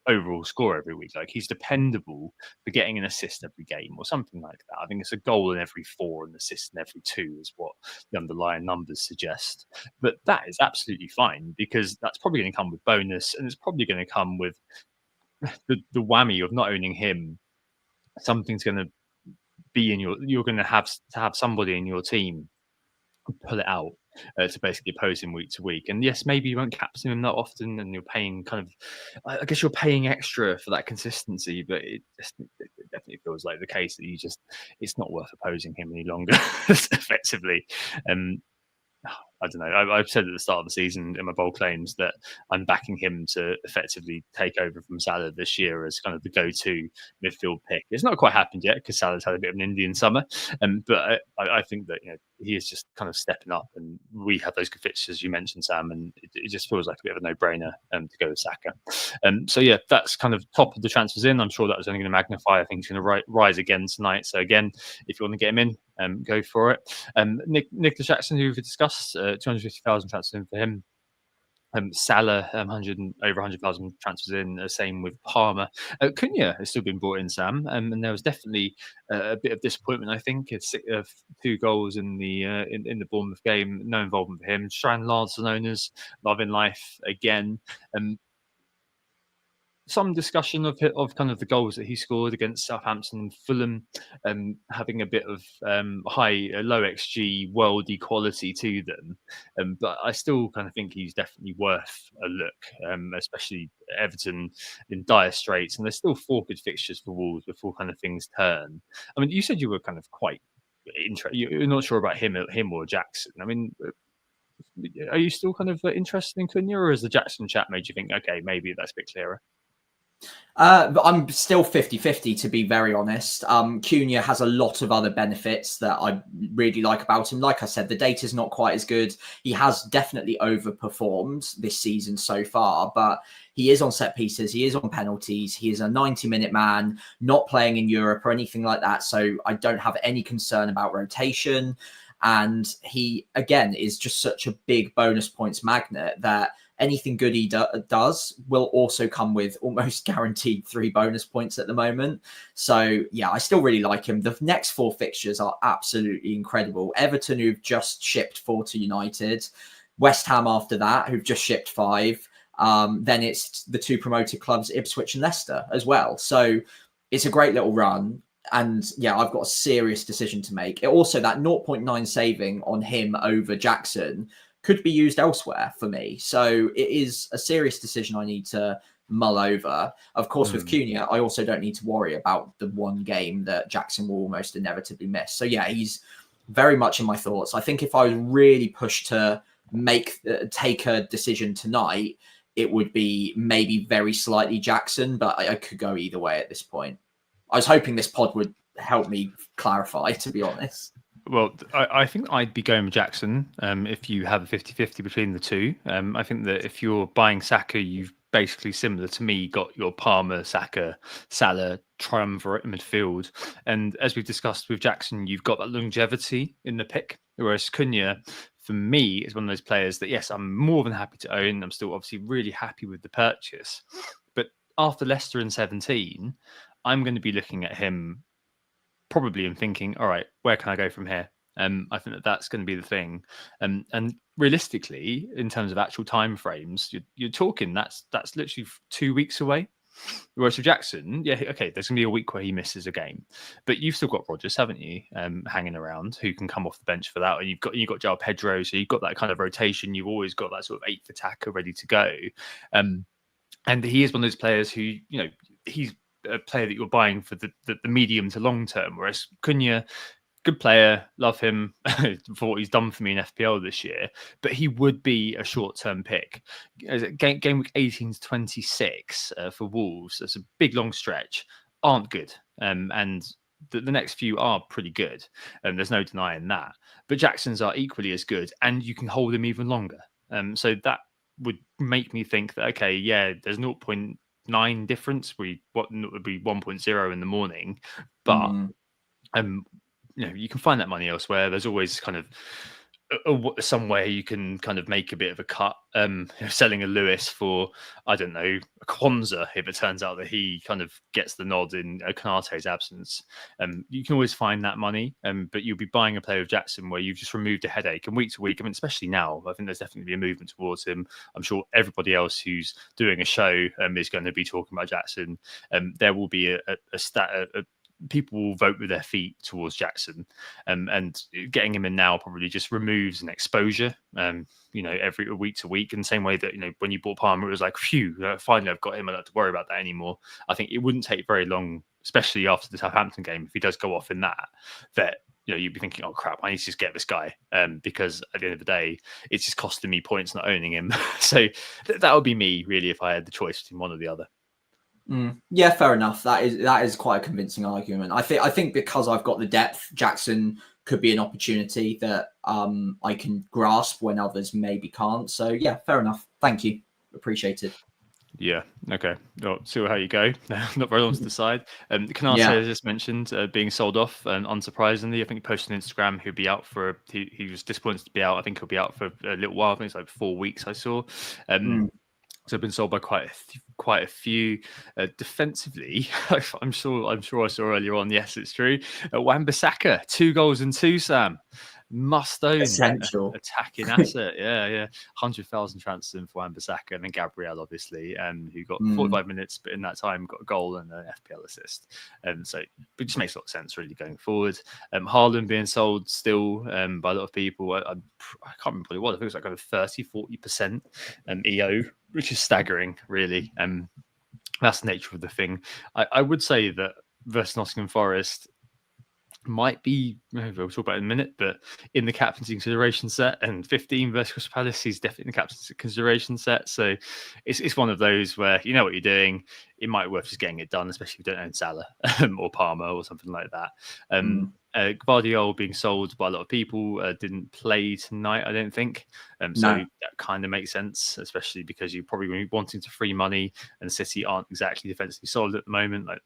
overall score every week. Like, he's dependable for getting an assist every game or something like that. I think it's a goal in every 4 and an assist in every 2 is what the underlying numbers suggest. But that is absolutely fine, because that's probably going to come with bonus, and it's probably going to come with the whammy of not owning him. Something's going to be you're going to have somebody in your team pull it out to basically oppose him week to week. And yes, maybe you won't captain him that often, and you're paying I guess you're paying extra for that consistency, but it definitely feels like the case that it's not worth opposing him any longer, effectively. I don't know. I've said at the start of the season in my bold claims that I'm backing him to effectively take over from Salah this year as kind of the go-to midfield pick. It's not quite happened yet because Salah's had a bit of an Indian summer, but I think that he is just kind of stepping up, and we have those good fixtures you mentioned, Sam, and it just feels like a bit of a no-brainer to go with Saka. So yeah, that's kind of top of the transfers in. I'm sure that was only going to magnify. I think he's going to rise again tonight. So again, if you want to get him in, go for it. Nicolas Jackson, who we've discussed, 250,000 transfers in for him. Salah, over 100,000 transfers in. Same with Palmer. Cunha has still been brought in, Sam, and there was definitely a bit of disappointment. I think it's 2 goals in the in the Bournemouth game, no involvement for him. Strand Larson owners loving life again. Some discussion of kind of the goals that he scored against Southampton and Fulham, having a bit of low XG, worldy quality to them. But I still kind of think he's definitely worth a look, especially Everton in dire straits, and there's still 4 good fixtures for Wolves before kind of things turn. I mean, you said you were kind of quite interested. You're not sure about him or Jackson. I mean, are you still kind of interested in Cunha, or has the Jackson chat made you think, okay, maybe that's a bit clearer? I'm still 50-50, to be very honest. Cunha has a lot of other benefits that I really like about him. Like I said, the data's not quite as good. He has definitely overperformed this season so far, but he is on set pieces. He is on penalties. He is a 90-minute man, not playing in Europe or anything like that. So I don't have any concern about rotation. And he, again, is just such a big bonus points magnet that anything good he does will also come with almost guaranteed 3 bonus points at the moment. So yeah, I still really like him. The next 4 fixtures are absolutely incredible. Everton, who've just shipped 4 to United. West Ham after that, who've just shipped 5. Then it's the 2 promoted clubs, Ipswich and Leicester as well. So it's a great little run. And yeah, I've got a serious decision to make. Also, that 0.9 saving on him over Jackson could be used elsewhere for me. So it is a serious decision I need to mull over. Of course, with Cunha, I also don't need to worry about the one game that Jackson will almost inevitably miss. So yeah, he's very much in my thoughts. I think if I was really pushed to take a decision tonight, it would be maybe very slightly Jackson, but I could go either way at this point. I was hoping this pod would help me clarify, to be honest. Well, I think I'd be going with Jackson if you have a 50-50 between the two. I think that if you're buying Saka, you've basically, similar to me, got your Palmer, Saka, Salah triumvirate midfield. And as we've discussed with Jackson, you've got that longevity in the pick. Whereas Cunha, for me, is one of those players that, yes, I'm more than happy to own. I'm still obviously really happy with the purchase. But after Leicester in 17, I'm going to be looking at him probably and thinking, all right, where can I go from here? I think that's going to be the thing. And realistically, in terms of actual time frames, you're talking that's literally 2 weeks away. Whereas with Jackson, yeah, okay, there's going to be a week where he misses a game, but you've still got Rodgers, haven't you, hanging around, who can come off the bench for that, and you've got João Pedro, so you've got that kind of rotation. You've always got that sort of 8th attacker ready to go, and he is one of those players who, you know, he's a player that you're buying for the medium to long term. Whereas Cunha, good player, love him for what he's done for me in FPL this year, but he would be a short-term pick. Gameweek 18 to 26 for Wolves, that's a big long stretch, aren't good. And the next few are pretty good. There's no denying that. But Jackson's are equally as good, and you can hold him even longer. So that would make me think that, okay, yeah, there's 0.9 difference. What would be 1.0 in the morning, but you know, you can find that money elsewhere. There's always kind of some way you can kind of make a bit of a cut. Selling a Lewis for, I don't know, a Kwanzaa, if it turns out that he kind of gets the nod in Konate's absence. You can always find that money, but you'll be buying a player of Jackson where you've just removed a headache. And week to week, I mean, especially now, I think there's definitely a movement towards him. I'm sure everybody else who's doing a show is going to be talking about Jackson. There will be people will vote with their feet towards Jackson, and getting him in now probably just removes an exposure, you know, every week to week. In the same way that, you know, when you bought Palmer, it was like, phew, finally I've got him. I don't have to worry about that anymore. I think it wouldn't take very long, especially after the Southampton game, if he does go off in that, you know, you'd be thinking, oh crap, I need to just get this guy, because at the end of the day, it's just costing me points not owning him. So that would be me, really, if I had the choice between one or the other. Yeah, fair enough. That is quite a convincing argument. I think because I've got the depth, Jackson could be an opportunity that I can grasp when others maybe can't. So yeah, fair enough. Thank you. Appreciated. Yeah. Okay. Well, see how you go. Not very long to decide. Canate, Yeah. as just mentioned, being sold off, and unsurprisingly, I think he posted on Instagram he'll be out for. He was disappointed to be out. I think he'll be out for a little while. I think it's like 4 weeks. I saw. So been sold by quite a few. Defensively, I'm sure I saw earlier on. Yes, it's true. Wan-Bissaka, 2 goals and 2. Sam, must own Essential. attacking asset. Yeah. 100,000 transfers in for Wan-Bissaka, and then Gabriel, obviously, who got 45 minutes, but in that time got a goal and an FPL assist. So it just makes a lot of sense really going forward. Haaland being sold still by a lot of people. I can't remember what it was. I think it was like kind of 30-40% EO, which is staggering, really. That's the nature of the thing. I would say that versus Nottingham Forest might be, we'll talk about it in a minute, but in the captaincy consideration set, and 15 versus Crystal Palace is definitely in the captaincy consideration set. So it's one of those where you know what you're doing. It might be worth just getting it done, especially if you don't own Salah or Palmer or something like that. Guardiola being sold by a lot of people, didn't play tonight, I don't think. So that kind of makes sense, especially because you're probably going to be wanting to free money, and City aren't exactly defensively solid at the moment. Like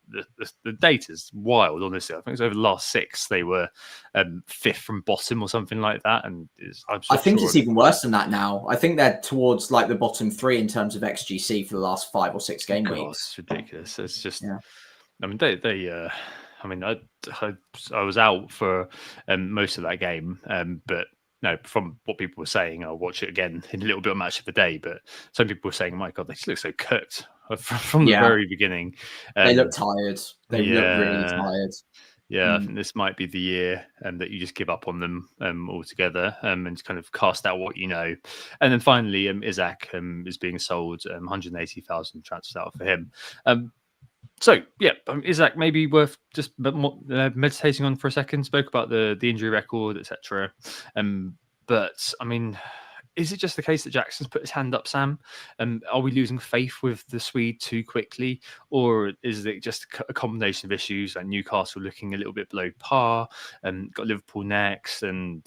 the data's wild, honestly. I think it's over the last 6 they were 5th from bottom or something like that, and I think it's even worse than that now. I think they're towards like the bottom 3 in terms of XGC for the last 5 or 6 game weeks. It's ridiculous. It's just, I mean, I mean, I was out for most of that game, but no, from what people were saying, I'll watch it again in a little bit of match of the day. But some people were saying, "My God, they just look so cooked from the very beginning." They look tired. They look really tired. Yeah, I think this might be the year that you just give up on them altogether and just kind of cast out what you know. And then finally, Isaac is being sold, 180,000 transfers out for him. So yeah, Isaac maybe worth just meditating on for a second. Spoke about the injury record, etc. But I mean, is it just the case that Jackson's put his hand up, Sam? Are we losing faith with the Swede too quickly, or is it just a combination of issues like Newcastle looking a little bit below par, and got Liverpool next, and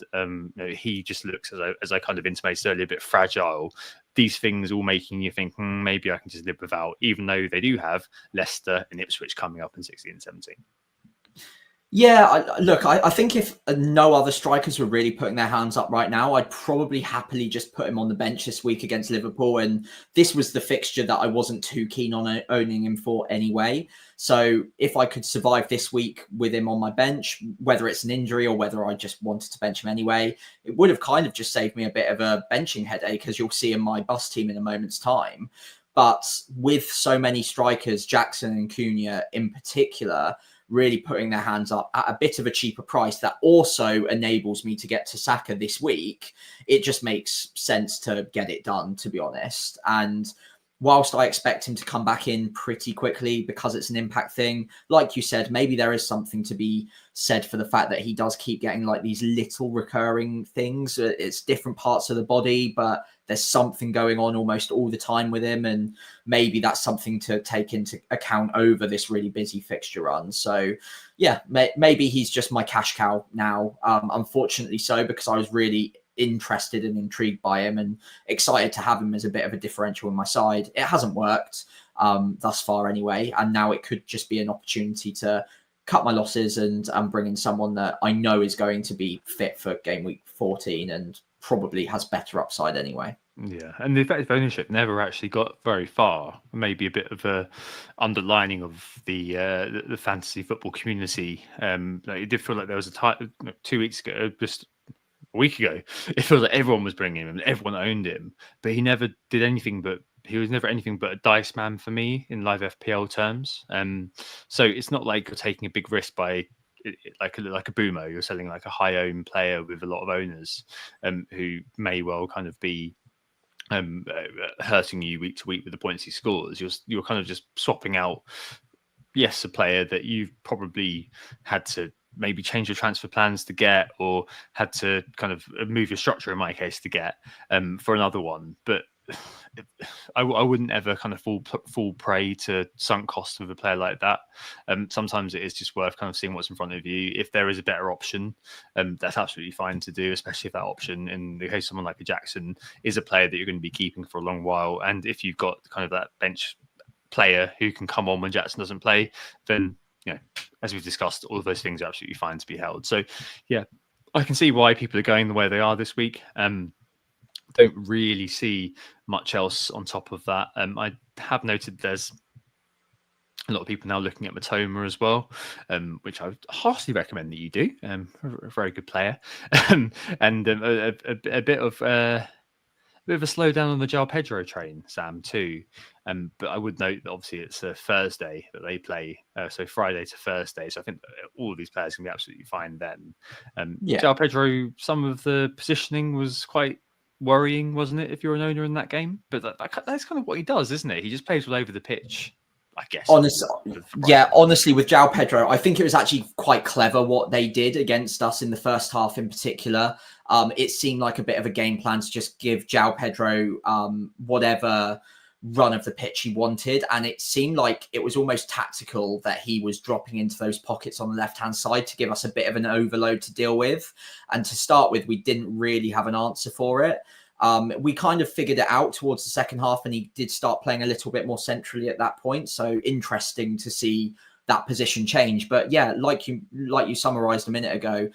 he just looks, as I kind of intimated earlier, a bit fragile. These things all making you think maybe I can just live without, even though they do have Leicester and Ipswich coming up in 16 and 17. Yeah, I think if no other strikers were really putting their hands up right now, I'd probably happily just put him on the bench this week against Liverpool. And this was the fixture that I wasn't too keen on owning him for anyway. So if I could survive this week with him on my bench, whether it's an injury or whether I just wanted to bench him anyway, it would have kind of just saved me a bit of a benching headache, as you'll see in my bus team in a moment's time. But with so many strikers, Jackson and Cunha in particular, really putting their hands up at a bit of a cheaper price that also enables me to get to Saka this week, it just makes sense to get it done, to be honest. And whilst I expect him to come back in pretty quickly because it's an impact thing, like you said, maybe there is something to be said for the fact that he does keep getting like these little recurring things. It's different parts of the body, but there's something going on almost all the time with him. And maybe that's something to take into account over this really busy fixture run. So yeah, maybe he's just my cash cow now. Unfortunately so, because I was really interested and intrigued by him and excited to have him as a bit of a differential in my side. It hasn't worked thus far anyway. And now it could just be an opportunity to cut my losses and bring in someone that I know is going to be fit for game week 14 and probably has better upside anyway. Yeah, and the effective ownership never actually got very far. Maybe a bit of a underlining of the fantasy football community. It did feel like there was a time 2 weeks ago, just a week ago, it feels like everyone was bringing him, everyone owned him, but he never did anything but. He was never anything but a dice man for me in live FPL terms. So it's not like you're taking a big risk by like a Mbeumo. You're selling like a high owned player with a lot of owners who may well kind of be hurting you week to week with the points he scores. You're kind of just swapping out, yes, a player that you've probably had to maybe change your transfer plans to get, or had to kind of move your structure in my case to get for another one. But I wouldn't ever kind of fall prey to sunk costs with a player like that. Sometimes it is just worth kind of seeing what's in front of you. If there is a better option, that's absolutely fine to do, especially if that option, in the case of someone like a Jackson, is a player that you're going to be keeping for a long while. And if you've got kind of that bench player who can come on when Jackson doesn't play, then, as we've discussed, all of those things are absolutely fine to be held. So, yeah, I can see why people are going the way they are this week. Don't really see much else on top of that. I have noted there's a lot of people now looking at Matoma as well, which I would heartily recommend that you do. A very good player, and a bit of a slowdown on the João Pedro train, Sam, too. But I would note that obviously it's a Thursday that they play, so Friday to Thursday. So I think all of these players can be absolutely fine then. João Pedro, some of the positioning was quite worrying, wasn't it, if you're an owner in that game? But that's kind of what he does, isn't it? He just plays all over the pitch, I guess. Honestly, with João Pedro, I think it was actually quite clever what they did against us in the first half in particular. It seemed like a bit of a game plan to just give João Pedro whatever run of the pitch he wanted, and it seemed like it was almost tactical that he was dropping into those pockets on the left-hand side to give us a bit of an overload to deal with. And to start with, we didn't really have an answer for it. We kind of figured it out towards the second half, and he did start playing a little bit more centrally at that point. So interesting to see that position change. But yeah, like you summarized a minute ago,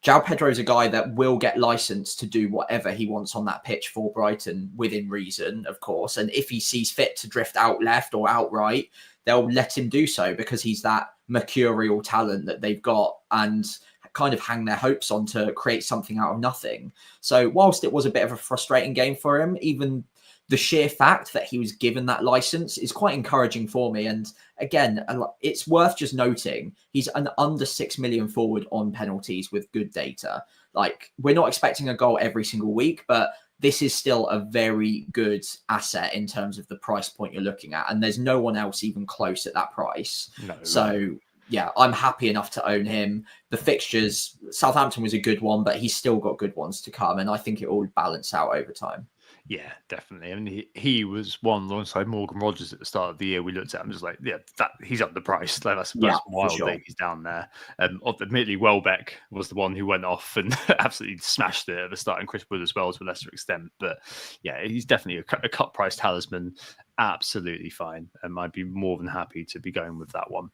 João Pedro is a guy that will get licensed to do whatever he wants on that pitch for Brighton, within reason, of course. And if he sees fit to drift out left or out right, they'll let him do so, because he's that mercurial talent that they've got and kind of hang their hopes on to create something out of nothing. So whilst it was a bit of a frustrating game for him, even the sheer fact that he was given that license is quite encouraging for me. And again, it's worth just noting he's an under 6 million forward on penalties with good data. Like, we're not expecting a goal every single week, but this is still a very good asset in terms of the price point you're looking at. And there's no one else even close at that price. No. So yeah, I'm happy enough to own him. The fixtures, Southampton was a good one, but he's still got good ones to come. And I think it will balance out over time. Yeah, definitely. I mean, he was one alongside Morgan Rogers at the start of the year. We looked at him just like, yeah, that he's up the price. Like, that's wild that he's down there. Admittedly, Welbeck was the one who went off and absolutely smashed it at the start, and Chris Wood as well to a lesser extent. But yeah, he's definitely a cut price talisman. Absolutely fine. And I'd be more than happy to be going with that one.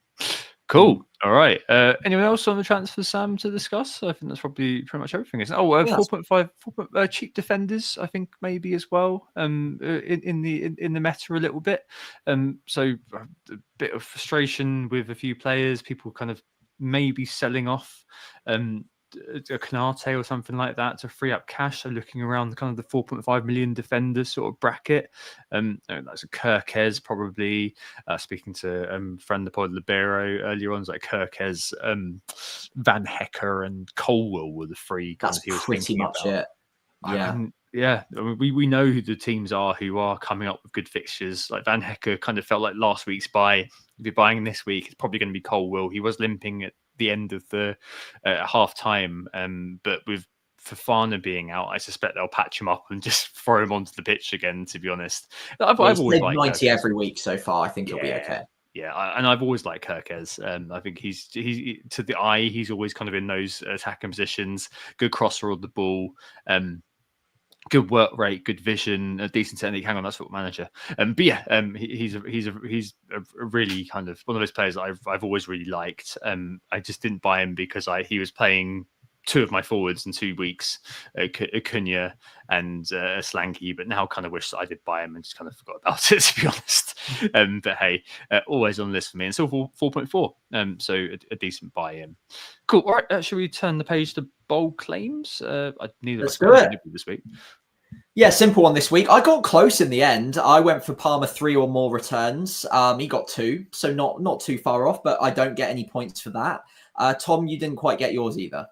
Cool. All right. Anyone else on the transfer, Sam, to discuss? I think that's probably pretty much everything, isn't it? 4.5 cheap defenders, I think, maybe as well. In the meta a little bit. So a bit of frustration with a few players. People kind of maybe selling off a Canate or something like that to free up cash. So looking around kind of the 4.5 million defender sort of bracket. That's a Kirkez probably. Speaking to friend of pod Libero earlier on, it's like Kirkez, Van Hecker and Colwell were the three. That's pretty much it. Yeah. I mean, we know who the teams are who are coming up with good fixtures. Like Van Hecker kind of felt like last week's buy. If you're buying this week, it's probably going to be Colwell. He was limping at the end of the half time, but with Fofana being out, I suspect they'll patch him up and just throw him onto the pitch again, to be honest. I've always liked 90 every week so far. I think he'll be okay. Yeah, and I've always liked Kirkez. I think he's to the eye, he's always kind of in those attacking positions, good crosser of the ball, good work rate, good vision, a decent technique. Hang on, that's Football Manager. But yeah, he's a really kind of one of those players that I've always really liked. I just didn't buy him because he was playing two of my forwards in 2 weeks, Acuna and Slanky, but now kind of wish that I did buy him and just kind of forgot about it, to be honest. But hey, always on the list for me. And still 4.4, so a decent buy-in. Cool. All right, should we turn the page to bold claims? Let's do it this week. Yeah, simple one this week. I got close in the end. I went for Palmer 3 or more returns. He got 2, so not too far off, but I don't get any points for that. Tom, you didn't quite get yours either.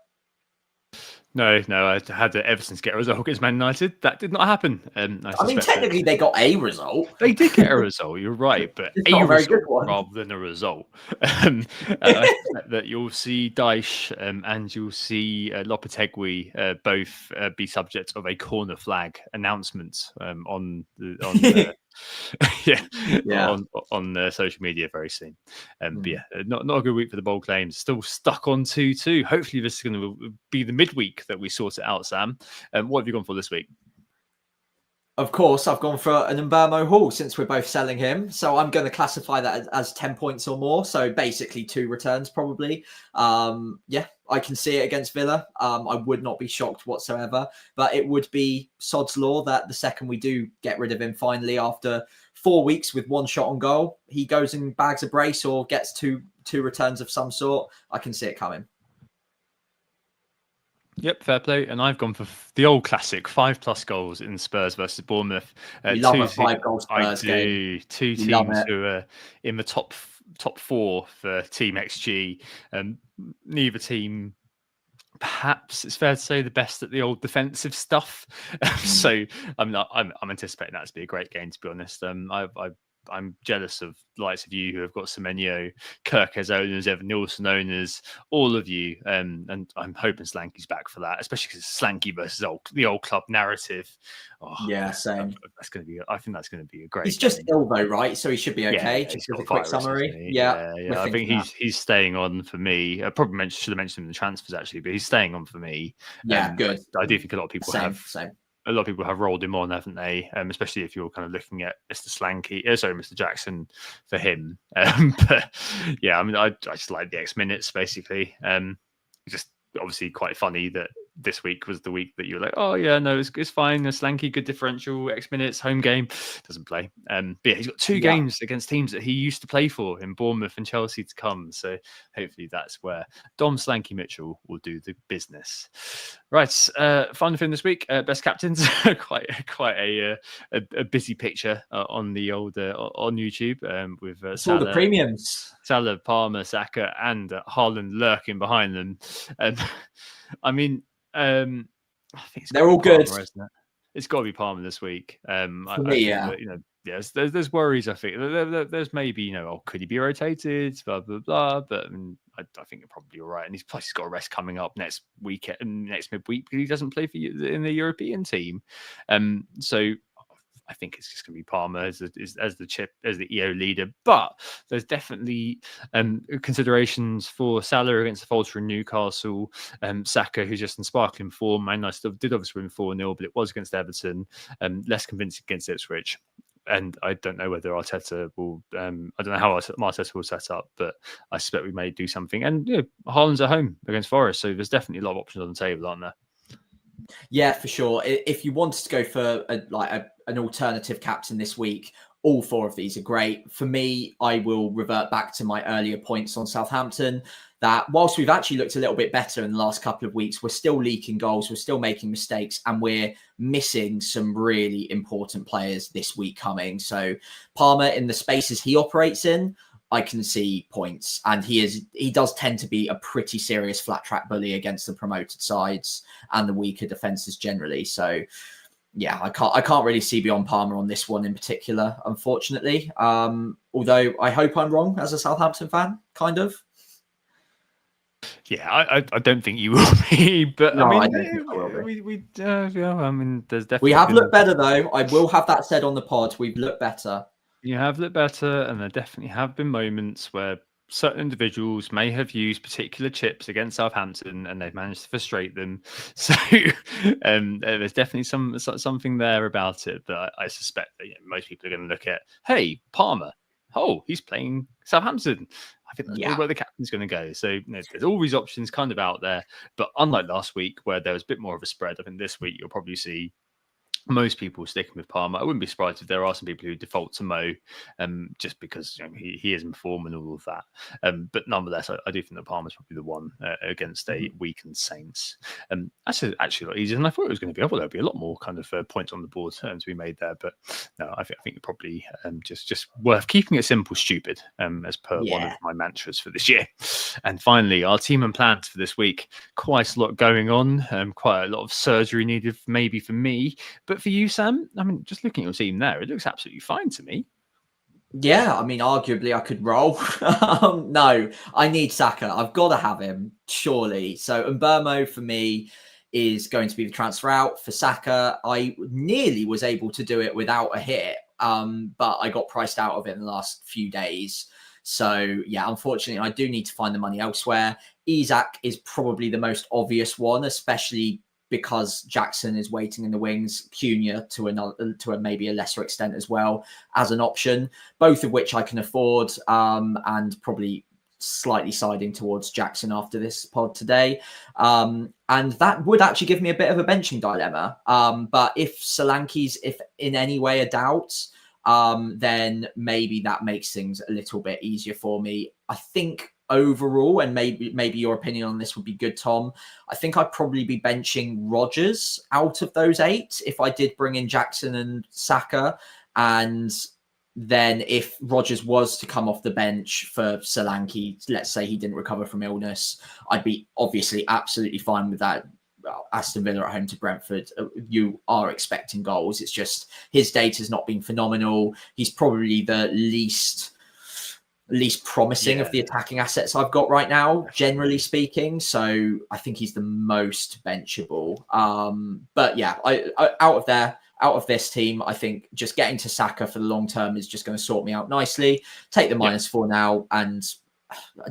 No, I had Everton get a result against Man United. That did not happen. I mean, suspect technically, they got a result. they did get a result. You're right, but It's a not a very good result one. rather than a result. I suspect that you'll see Dyche and you'll see Lopetegui both be subject of a corner flag announcement Yeah. on social media very soon. But yeah, not a good week for the bold claims. Still stuck on 2-2. Hopefully, this is going to be the midweek that we sort it out, Sam. What have you gone for this week? Of course, I've gone for an Mbeumo haul since we're both selling him. So I'm going to classify that as 10 points or more. So basically 2 returns probably. Yeah, I can see it against Villa. I would not be shocked whatsoever. But it would be sod's law that the second we do get rid of him finally after 4 weeks with 1 shot on goal, he goes and bags a brace or gets two returns of some sort. I can see it coming. Yep, fair play. And I've gone for the old classic 5+ goals in Spurs versus Bournemouth. You love a 5-goal Spurs game. Two You teams who are in the top 4 for Team XG. Neither team, perhaps it's fair to say, the best at the old defensive stuff. So I'm anticipating that to be a great game, to be honest. I'm jealous of likes of you who have got Semenyo, Kirk as owners, Evan Nielsen owners, all of you. And I'm hoping Slanky's back for that, especially because it's Slanky versus the old club narrative. Oh, yeah, same. That's going to be. I think that's going to be a great. He's just ill though, right? So he should be okay. Just as a quick summary. Yeah. I think he's staying on for me. I probably should have mentioned him in the transfers actually, but he's staying on for me. Yeah, good. I do think a lot of people have. Same. A lot of people have rolled him on, haven't they? Especially if you're kind of looking at Mr. Jackson for him. But yeah, I mean, I just like the X minutes basically. Just obviously quite funny that this week was the week that you were like, oh yeah, no, it's fine. A Slanky, good differential, X minutes, home game, doesn't play. But yeah, he's got 2 games against teams that he used to play for in Bournemouth and Chelsea to come. So hopefully that's where Dom Slanky Mitchell will do the business. Right, final thing this week, best captains. quite a busy picture on the old on YouTube with all the premiums. Salah, Palmer, Saka, and Haaland lurking behind them. I mean, I think they're all good. Palmer, isn't it? It's got to be Palmer this week. There's worries. I think there's maybe could he be rotated? Blah blah blah. But I think you're probably all right. And he's got a rest coming up next weekend, next midweek because he doesn't play in the European team. So I think it's just going to be Palmer as the EO leader, but there's definitely considerations for Salah against the faltering Newcastle, Saka, who's just in sparkling form. Man United did obviously win 4-0, but it was against Everton, less convincing against Ipswich. And I don't know whether Arteta will. I don't know how Arteta will set up, but I suspect we may do something. And Haaland's at home against Forest, so there's definitely a lot of options on the table, aren't there? Yeah, for sure. If you wanted to go for an alternative captain this week, all 4 of these are great. For me, I will revert back to my earlier points on Southampton, that whilst we've actually looked a little bit better in the last couple of weeks, we're still leaking goals, we're still making mistakes, and we're missing some really important players this week coming. So Palmer, in the spaces he operates in, I can see points, and he does tend to be a pretty serious flat track bully against the promoted sides and the weaker defenses generally. So yeah, I can't really see beyond Palmer on this one in particular, unfortunately. Although I hope I'm wrong as a Southampton fan, kind of. Yeah, I don't think you will be, but no, I don't think I will be. There's definitely we have looked better though. I will have that said on the pod. We've looked better. You have looked better, and there definitely have been moments where certain individuals may have used particular chips against Southampton, and they've managed to frustrate them. So there's definitely something there about it. But I suspect that most people are going to look at, hey, Palmer. Oh, he's playing Southampton. I think that's where the captain's going to go. So there's all these options kind of out there. But unlike last week, where there was a bit more of a spread, I think this week you'll probably see most people sticking with Palmer. I wouldn't be surprised if there are some people who default to Mo, just because he is in form and all of that. But nonetheless, I do think that Palmer's probably the one against a weakened Saints. That's actually a lot easier than I thought it was going to be. I thought there'd be a lot more kind of points on the board to be made there, but no, I think you're probably just worth keeping it simple, stupid, as per one of my mantras for this year. And finally, our team and plans for this week. Quite a lot going on. Quite a lot of surgery needed, maybe for me. But for you, Sam, I mean, just looking at your team there, it looks absolutely fine to me. Yeah, I mean, arguably I could roll. No, I need Saka. I've got to have him, surely. So Mbeumo for me is going to be the transfer out. For Saka, I nearly was able to do it without a hit, but I got priced out of it in the last few days. So yeah, unfortunately, I do need to find the money elsewhere. Isak is probably the most obvious one, especially because Jackson is waiting in the wings, Cunha to maybe a lesser extent as well as an option, both of which I can afford, and probably slightly siding towards Jackson after this pod today. And that would actually give me a bit of a benching dilemma. But if Solanke's, if in any way a doubt, then maybe that makes things a little bit easier for me. I think overall, and maybe your opinion on this would be good, Tom, I think I'd probably be benching Rodgers out of those 8 if I did bring in Jackson and Saka. And then if Rodgers was to come off the bench for Solanke, let's say he didn't recover from illness, I'd be obviously absolutely fine with that. Aston Villa at home to Brentford, you are expecting goals. It's just his data's not been phenomenal. He's probably the least promising of the attacking assets I've got right now, generally speaking. So I think he's the most benchable. But yeah, I out of this team, I think just getting to Saka for the long term is just going to sort me out nicely. Take the -4 now, and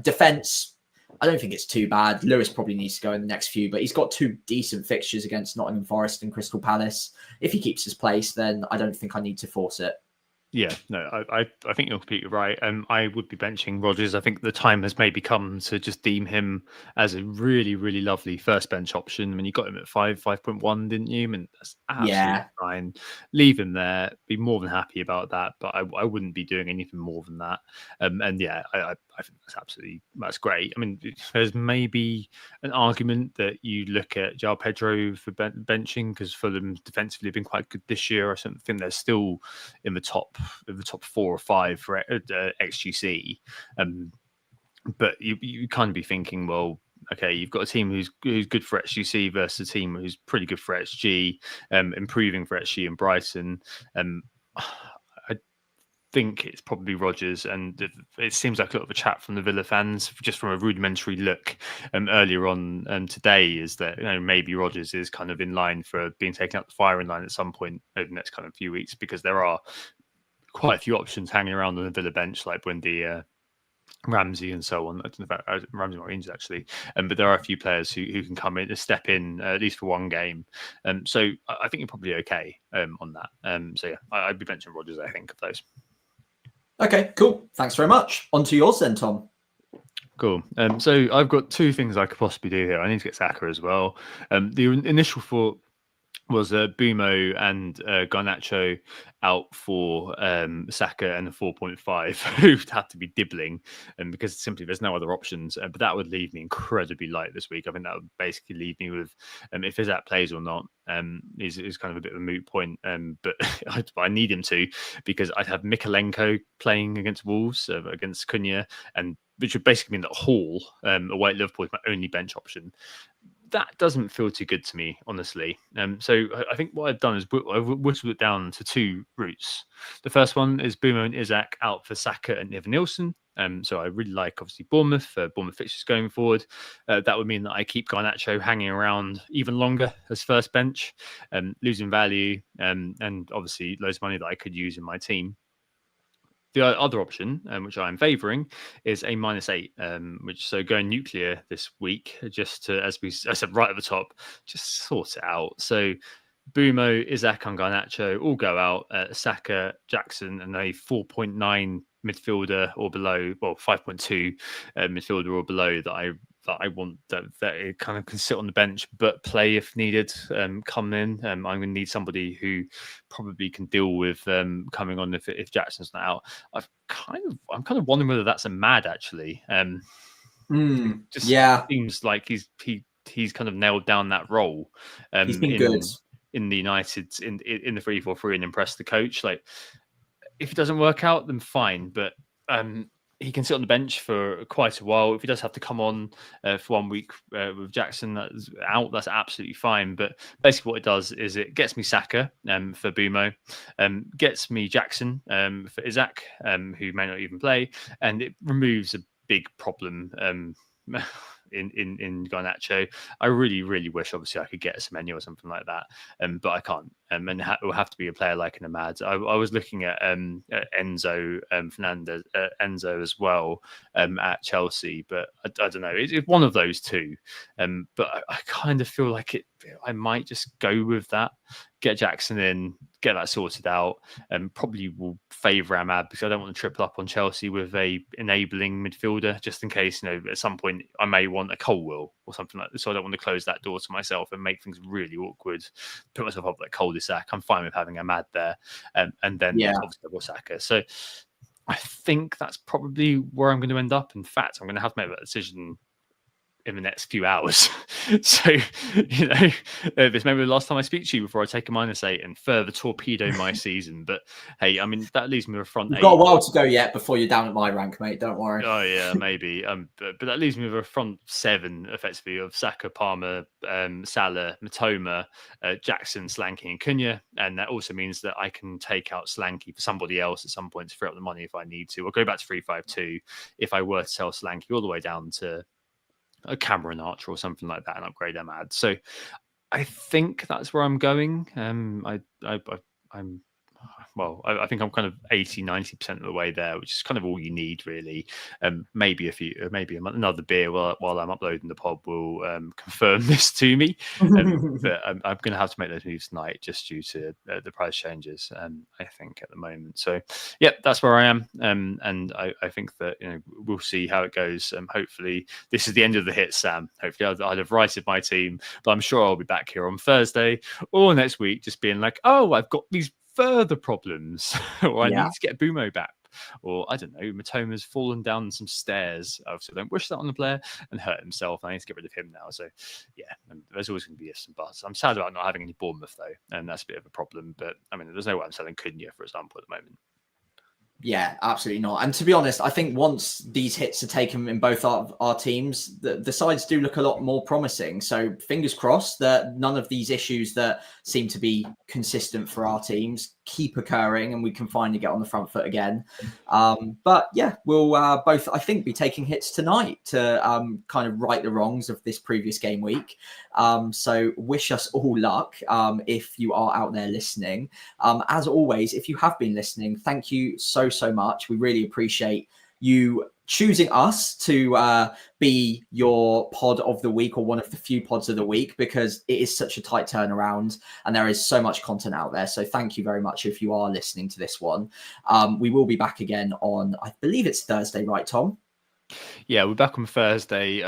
defense, I don't think it's too bad. Lewis probably needs to go in the next few, but he's got 2 decent fixtures against Nottingham Forest and Crystal Palace. If he keeps his place, then I don't think I need to force it. Yeah, no, I think you're completely right. I would be benching Rodgers. I think the time has maybe come to just deem him as a really, really lovely first bench option. I mean, you got him at 5.1, didn't you? I mean, that's absolutely fine. Leave him there. Be more than happy about that. But I wouldn't be doing anything more than that. And yeah, I think that's great. I mean, there's maybe an argument that you look at João Pedro for benching because Fulham defensively have been quite good this year. I think they're still in the top 4 or 5 for XGC, but you kind of be thinking, well, okay, you've got a team who's good for XGC versus a team who's pretty good for XG, improving for XG and Brighton. I think it's probably Rodgers, and it seems like a lot of a chat from the Villa fans, just from a rudimentary look earlier on today, is that maybe Rodgers is kind of in line for being taken out the firing line at some point over the next kind of few weeks, because there are quite a few options hanging around on the Villa bench, like Buendia, Ramsey, and so on. I don't know about Ramsey or injured actually, but there are a few players who can come in, step in at least for one game. So I think you're probably okay on that. So yeah, I'd be benching Rodgers, I think, of those. Okay, cool. Thanks very much. On to yours then, Tom. Cool. So I've got 2 things I could possibly do here. I need to get Saka as well. The initial thought was Mbeumo and Garnacho out for Saka and a 4.5, who'd have to be dibbling, because simply there's no other options. But that would leave me incredibly light this week. I think that would basically leave me with if Isak plays or not is kind of a bit of a moot point. But I need him to, because I'd have Mikalenko playing against Wolves, against Cunha, and which would basically mean that Hall away at Liverpool is my only bench option. That doesn't feel too good to me, honestly. So I think what I've done is I've whittled it down to 2 routes. The first one is Mbeumo and Isak out for Saka and Evan Nielsen. So I really like, obviously, Bournemouth fixtures going forward. That would mean that I keep Garnacho hanging around even longer as first bench, losing value, and obviously loads of money that I could use in my team. The other option, which I'm favouring, is a -8, so going nuclear this week, just to, as I said right at the top, just sort it out. So Mbeumo, Isak and Garnacho all go out. Saka, Jackson, and a 4.9 midfielder or below, well, 5.2 midfielder or below that I that I want that it kind of can sit on the bench but play if needed. Come in. I'm going to need somebody who probably can deal with coming on if Jackson's not out. I'm kind of wondering whether that's a Mad actually. It just Yeah, seems like he's kind of nailed down that role. he's been good. In the United in the 3-4-3 and impress the coach. Like if it doesn't work out, then fine. But he can sit on the bench for quite a while. If he does have to come on for 1 week with Jackson that's out, that's absolutely fine. But basically, what it does is it gets me Saka for Mbeumo, gets me Jackson for Isaac, who may not even play, and it removes a big problem. In Garnacho. I really wish obviously I could get a Semenyo or something like that, but I can't. And it will have to be a player like an Ahmad. I was looking at Enzo Fernandez, Enzo as well at Chelsea, but I don't know. It's one of those two. But I kind of feel like I might just go with that. Get Jackson in, get that sorted out, and probably will favour Ahmad because I don't want to triple up on Chelsea with a enabling midfielder, just in case, at some point I may want a Colwill or something like this. So I don't want to close that door to myself and make things really awkward, put myself up that cul-de-sac. I'm fine with having Ahmad there, and then obviously I've got Saka. So I think that's probably where I'm going to end up. In fact, I'm going to have to make that decision in the next few hours. So, this may be the last time I speak to you before I take a -8 and further torpedo my season. But hey, I mean, that leaves me with a front You've 8. got a while to go yet before you're down at my rank, mate. Don't worry. Oh, yeah, maybe. But that leaves me with a front 7, effectively, of Saka, Palmer, Salah, Matoma, Jackson, Slanky, and Cunha. And that also means that I can take out Slanky for somebody else at some point to free up the money if I need to. Or go back to 3-5-2 if I were to sell Slanky all the way down to a Cameron Archer or something like that and upgrade Ahmad. So I think that's where I'm going. I think I'm kind of 80-90% of the way there, which is kind of all you need, really. Maybe another beer while I'm uploading the pod will confirm this to me. But I'm going to have to make those moves tonight just due to the price changes. I think at the moment. So, yeah, that's where I am. And I think that we'll see how it goes. Hopefully, this is the end of the hit, Sam. Hopefully, I'd have righted my team, but I'm sure I'll be back here on Thursday or next week, just being like, oh, I've got these further problems, or I need to get Mbeumo back, or I don't know, Matoma's fallen down some stairs. Obviously, don't wish that on the player and hurt himself. I need to get rid of him now. So, yeah, there's always going to be ifs and buts. I'm sad about not having any Bournemouth though, and that's a bit of a problem. But I mean, there's no way I'm selling Cunha, for example, at the moment. Yeah, absolutely not. And to be honest, I think once these hits are taken in both our teams, the sides do look a lot more promising. So fingers crossed that none of these issues that seem to be consistent for our teams keep occurring and we can finally get on the front foot again. But yeah, we'll both, I think, be taking hits tonight to kind of right the wrongs of this previous game week. So wish us all luck if you are out there listening. As always, if you have been listening, thank you so much. We really appreciate you choosing us to be your pod of the week or one of the few pods of the week, because it is such a tight turnaround and there is so much content out there. So thank you very much if you are listening to this one. We will be back again on, I believe it's Thursday, right, Tom? Yeah, we're back on Thursday,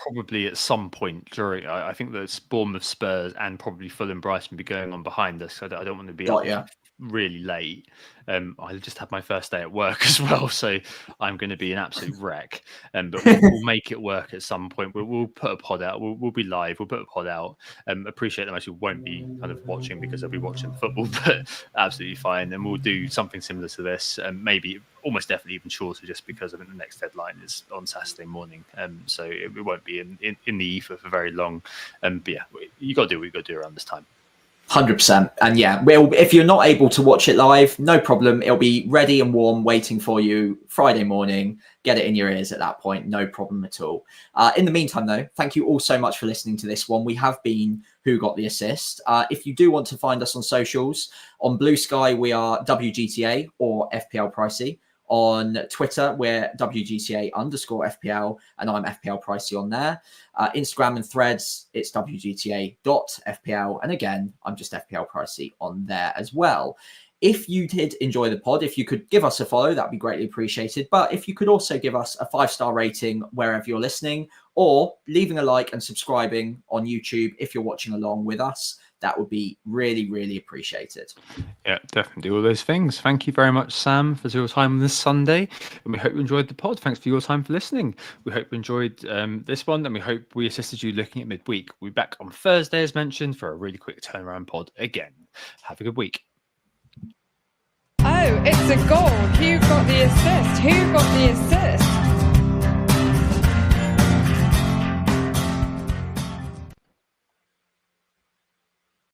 probably at some point during. I think the Bournemouth, Spurs, and probably Fulham, Brighton will be going on behind us. I don't want to be up really late. I just had my first day at work as well, so I'm going to be an absolute wreck. But we'll make it work at some point. We'll put a pod out. We'll be live. We'll put a pod out. Appreciate them actually won't be kind of watching because they'll be watching football, but absolutely fine. And we'll do something similar to this, maybe almost definitely even shorter, just because I think the next deadline is on Saturday morning. So it won't be in the ether for very long. But yeah, you got to do what you got to do around this time. 100%. And yeah, if you're not able to watch it live, no problem. It'll be ready and warm waiting for you Friday morning. Get it in your ears at that point. No problem at all. In the meantime, though, thank you all so much for listening to this one. We have been Who Got the Assist. If you do want to find us on socials, on Blue Sky, we are WGTA or FPL Pricey. On Twitter, we're WGTA_FPL, and I'm FPL Pricey on there. Instagram and Threads, it's WGTA.FPL. And again, I'm just FPL Pricey on there as well. If you did enjoy the pod, if you could give us a follow, that'd be greatly appreciated. But if you could also give us a 5-star rating wherever you're listening, or leaving a like and subscribing on YouTube if you're watching along with us, that would be really, really appreciated. Yeah, definitely all those things. Thank you very much, Sam, for your time on this Sunday. And we hope you enjoyed the pod. Thanks for your time for listening. We hope you enjoyed this one, and we hope we assisted you looking at midweek. We'll be back on Thursday, as mentioned, for a really quick turnaround pod again. Have a good week. Oh, it's a goal. Who got the assist?